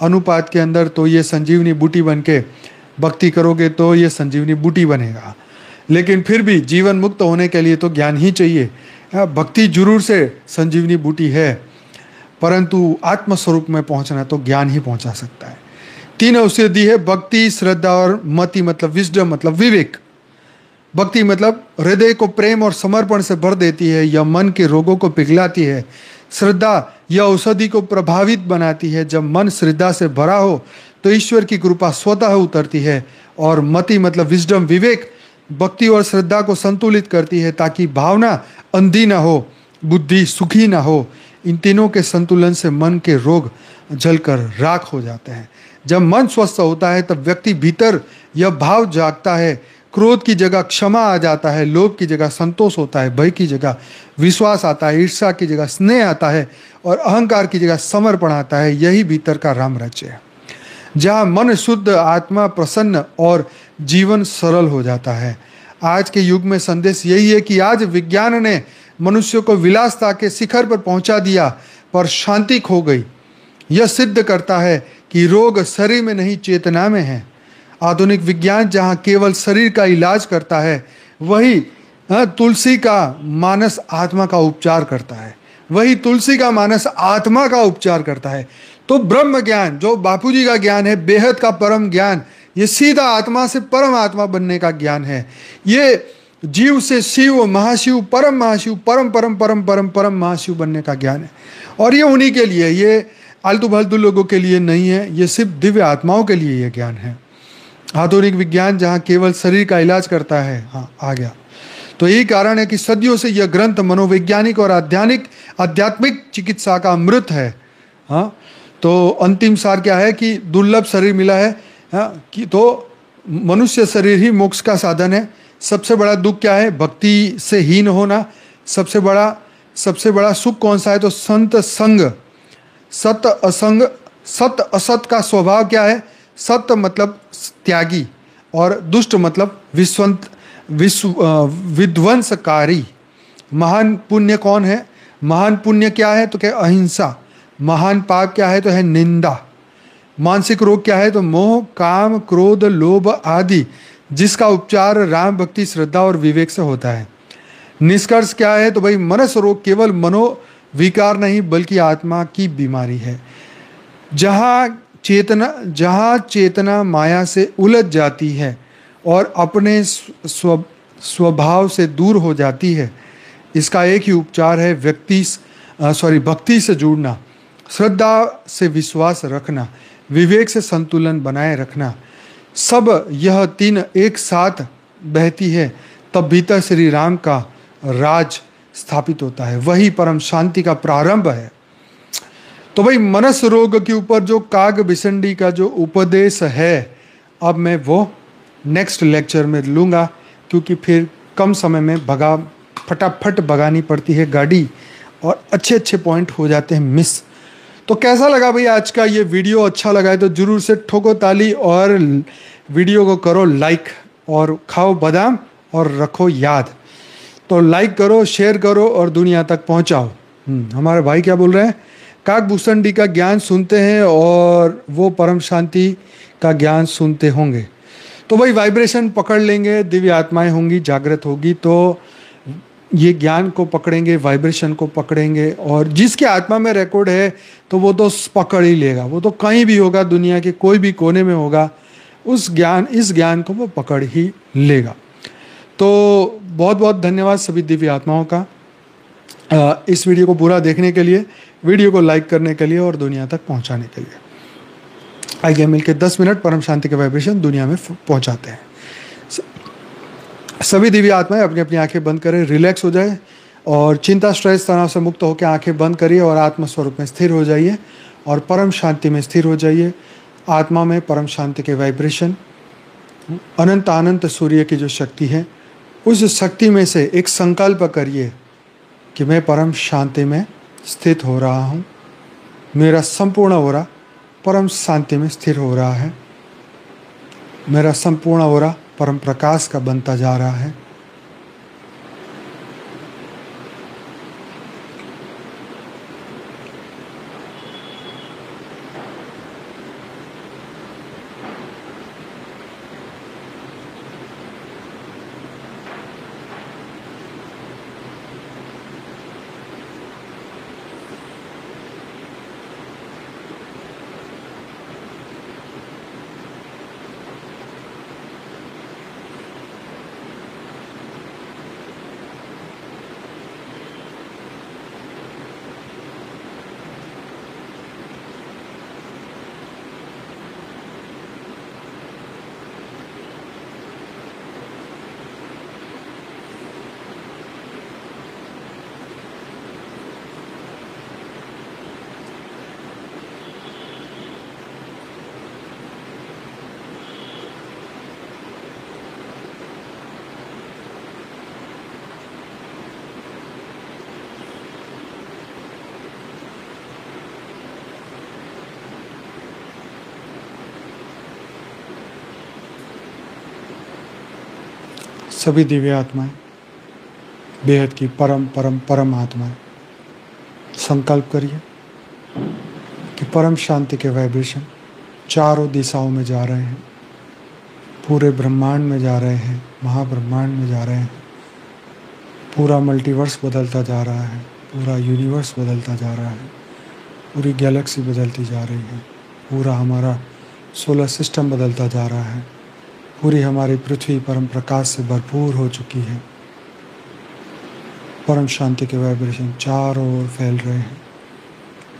अनुपात के अंदर, तो ये संजीवनी बूटी बन के भक्ति करोगे तो ये संजीवनी बूटी बनेगा। लेकिन फिर भी जीवन मुक्त होने के लिए तो ज्ञान ही चाहिए। भक्ति जरूर से संजीवनी बूटी है, परंतु आत्मस्वरूप में पहुंचना तो ज्ञान ही पहुंचा सकता है। 3 औषधि है, भक्ति, श्रद्धा और मति, मतलब विजडम, मतलब विवेक। भक्ति मतलब हृदय को प्रेम और समर्पण से भर देती है, यह मन के रोगों को पिघलाती है। श्रद्धा यह औषधि को प्रभावित बनाती है, जब मन श्रद्धा से भरा हो तो ईश्वर की कृपा स्वतः उतरती है। और मति मतलब विजडम, विवेक, भक्ति और श्रद्धा को संतुलित करती है, ताकि भावना अंधी ना हो, बुद्धि सुखी ना हो। इन तीनों के संतुलन से मन के रोग जलकर राख हो जाते हैं। जब मन स्वस्थ होता है तब व्यक्ति भीतर यह भाव जागता है, क्रोध की जगह क्षमा आ जाता है, लोभ की जगह संतोष होता है, भय की जगह विश्वास आता है, ईर्ष्या की जगह स्नेह आता है, और अहंकार की जगह समर्पण आता है। यही भीतर का राम राज्य है, जहाँ मन शुद्ध, आत्मा प्रसन्न और जीवन सरल हो जाता है। आज के युग में संदेश यही है कि आज विज्ञान ने मनुष्य को विलासता के शिखर पर पहुंचा दिया, पर शांति खो गई। यह सिद्ध करता है कि रोग शरीर में नहीं, चेतना में है। आधुनिक विज्ञान जहाँ केवल शरीर का इलाज करता है, वही तुलसी का मानस आत्मा का उपचार करता है, वही तुलसी का मानस आत्मा का उपचार करता है। तो ब्रह्म ज्ञान, जो बापूजी का ज्ञान है, बेहद का परम ज्ञान, ये सीधा आत्मा से परम आत्मा बनने का ज्ञान है। ये जीव से शिव, महाशिव, परम महाशिव, परम परम परम परम परम महाशिव बनने का ज्ञान है। और ये उन्हीं के लिए, ये आलतू फालतू लोगों के लिए नहीं है, ये सिर्फ दिव्य आत्माओं के लिए ये ज्ञान है। आधुनिक विज्ञान जहाँ केवल शरीर का इलाज करता है, हाँ आ गया। तो यही कारण है कि सदियों से यह ग्रंथ मनोवैज्ञानिक और आध्यात्मिक चिकित्सा का अमृत है। हाँ, तो अंतिम सार क्या है कि दुर्लभ शरीर मिला है, हाँ, कि तो मनुष्य शरीर ही मोक्ष का साधन है। सबसे बड़ा दुख क्या है? भक्ति से हीन होना। सबसे बड़ा सुख कौन सा है? तो संत संग, सत असंग। सत असत का स्वभाव क्या है? सत्य मतलब त्यागी, और दुष्ट मतलब विध्वंसकारी। महान पुण्य कौन है? महान पुण्य क्या है? तो क्या? अहिंसा। महान पाप क्या है? तो है निंदा। मानसिक रोग क्या है? तो मोह, काम, क्रोध, लोभ आदि, जिसका उपचार राम भक्ति, श्रद्धा और विवेक से होता है। निष्कर्ष क्या है? तो भाई मनस रोग केवल मनोविकार नहीं, बल्कि आत्मा की बीमारी है। जहाँ चेतना माया से उलझ जाती है और अपने स्वभाव से दूर हो जाती है, इसका एक ही उपचार है, भक्ति से जुड़ना, श्रद्धा से विश्वास रखना, विवेक से संतुलन बनाए रखना। सब यह 3 एक साथ बहती है, तब भीतर श्री राम का राज स्थापित होता है। वही परम शांति का प्रारंभ है। तो भाई मनस रोग के ऊपर जो काग बिसंडी का जो उपदेश है, अब मैं वो नेक्स्ट लेक्चर में लूँगा, क्योंकि फिर कम समय में फटाफट भगानी पड़ती है गाड़ी, और अच्छे पॉइंट हो जाते हैं मिस। तो कैसा लगा भाई आज का ये वीडियो? अच्छा लगा है तो जरूर से ठोको ताली, और वीडियो को करो लाइक, और खाओ बादाम और रखो याद। तो लाइक करो, शेयर करो और दुनिया तक पहुंचाओ। हमारे भाई क्या बोल रहे हैं? काकभूषणी का ज्ञान सुनते हैं और वो परम शांति का ज्ञान सुनते होंगे, तो भाई वाइब्रेशन पकड़ लेंगे, दिव्य आत्माएं होंगी, जागृत होगी, तो ये ज्ञान को पकड़ेंगे, वाइब्रेशन को पकड़ेंगे, और जिसके आत्मा में रिकॉर्ड है तो वो तो पकड़ ही लेगा। वो तो कहीं भी होगा, दुनिया के कोई भी कोने में होगा, इस ज्ञान को वो पकड़ ही लेगा। तो बहुत बहुत धन्यवाद सभी दिव्य आत्माओं का इस वीडियो को पूरा देखने के लिए, वीडियो को लाइक करने के लिए और दुनिया तक पहुंचाने के लिए। आइए मिलकर 10 मिनट परम शांति के वाइब्रेशन दुनिया में पहुंचाते हैं। सभी दिव्य आत्माएं अपनी अपनी आंखें बंद करें, रिलैक्स हो जाए और चिंता, स्ट्रेस, तनाव से मुक्त होकर आंखें बंद करिए और आत्म स्वरूप में स्थिर हो जाइए और परम शांति में स्थिर हो जाइए। आत्मा में परम शांति के वाइब्रेशन, अनंत सूर्य की जो शक्ति है, उस शक्ति में से एक संकल्प करिए कि मैं परम शांति में स्थित हो रहा हूँ। मेरा संपूर्ण ओरा परम शांति में स्थिर हो रहा है। मेरा संपूर्ण ओरा परम प्रकाश का बनता जा रहा है। सभी दिव्य आत्माएं, बेहद की परम परम परम आत्माएं, संकल्प करिए कि परम शांति के वाइब्रेशन चारों दिशाओं में जा रहे हैं, पूरे ब्रह्मांड में जा रहे हैं, महाब्रह्मांड में जा रहे हैं। पूरा मल्टीवर्स बदलता जा रहा है, पूरा यूनिवर्स बदलता जा रहा है, पूरी गैलेक्सी बदलती जा रही है, पूरा हमारा सोलर सिस्टम बदलता जा रहा है, पूरी हमारी पृथ्वी परम प्रकाश से भरपूर हो चुकी है। परम शांति के वाइब्रेशन चारों ओर फैल रहे हैं।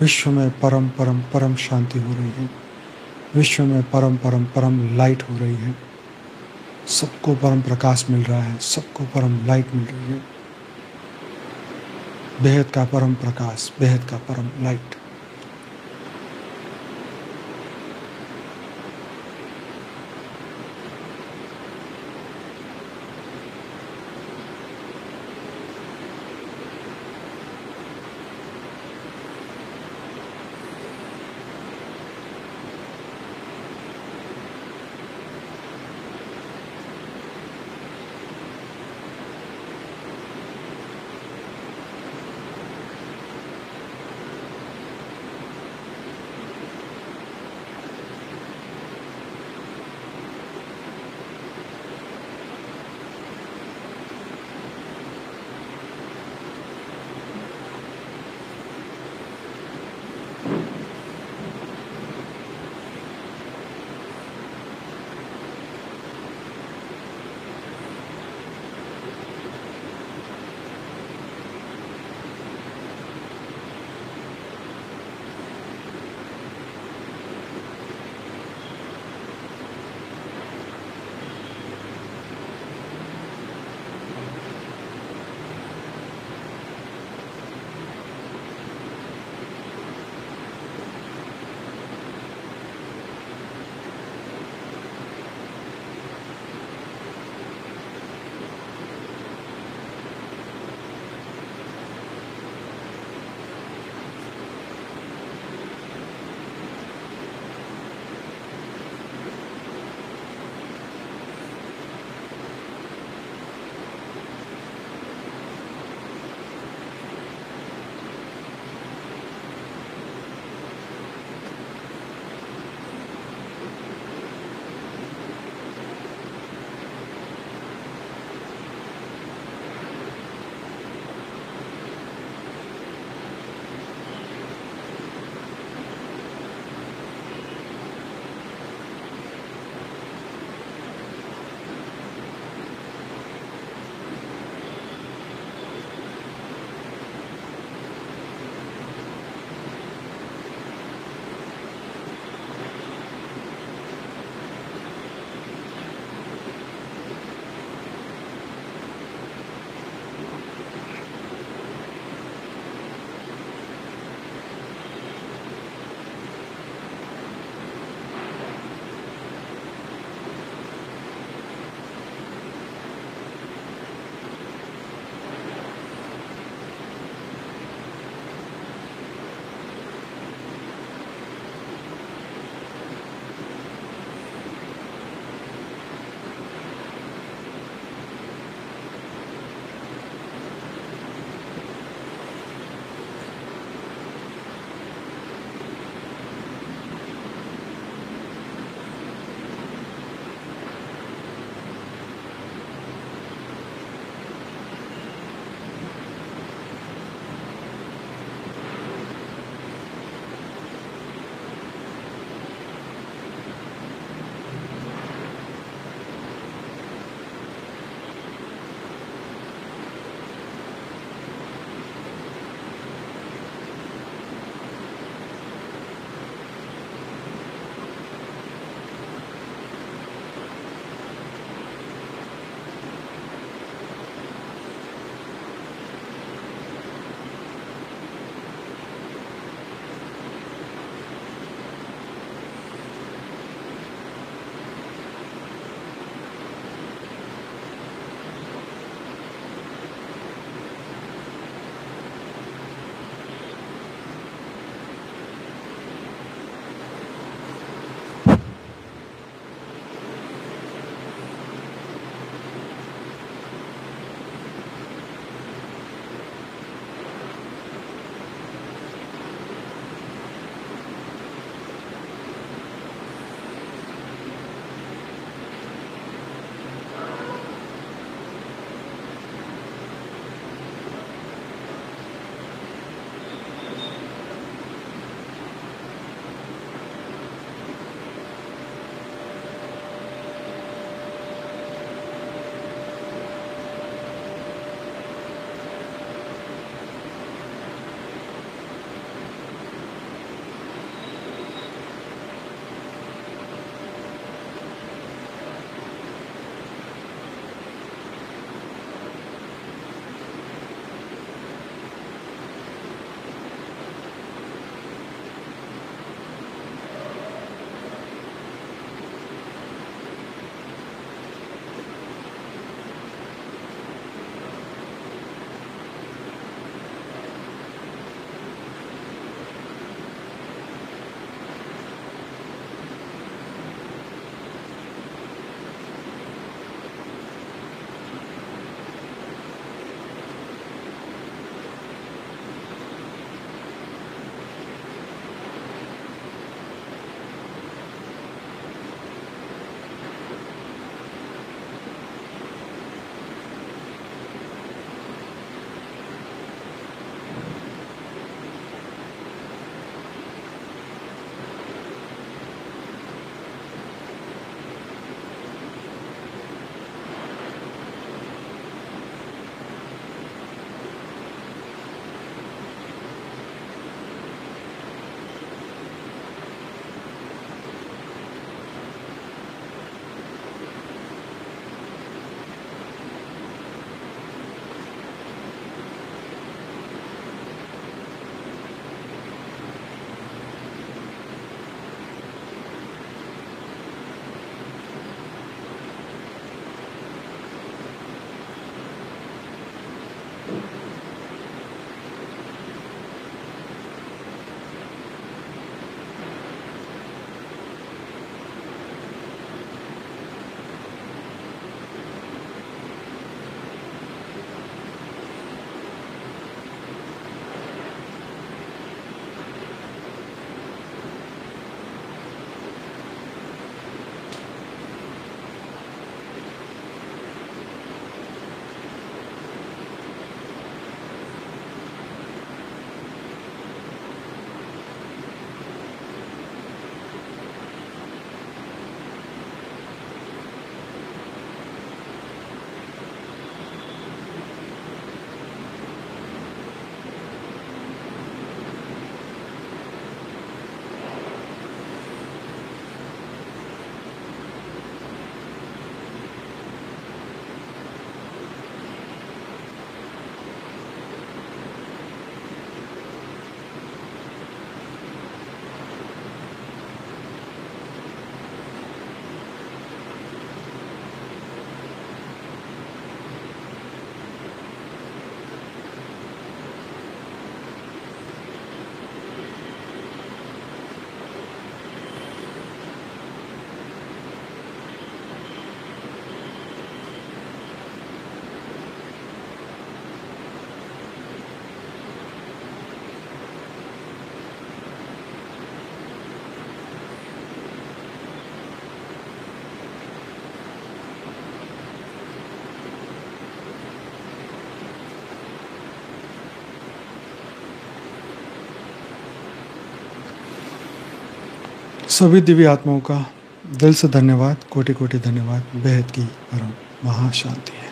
विश्व में परम परम परम शांति हो रही है। विश्व में परम परम परम लाइट हो रही है। सबको परम प्रकाश मिल रहा है, सबको परम लाइट मिल रही है। बेहद का परम प्रकाश, बेहद का परम लाइट। सभी दिव्य आत्माओं का दिल से धन्यवाद, कोटि कोटि धन्यवाद। बेहद की परम महाशांति है।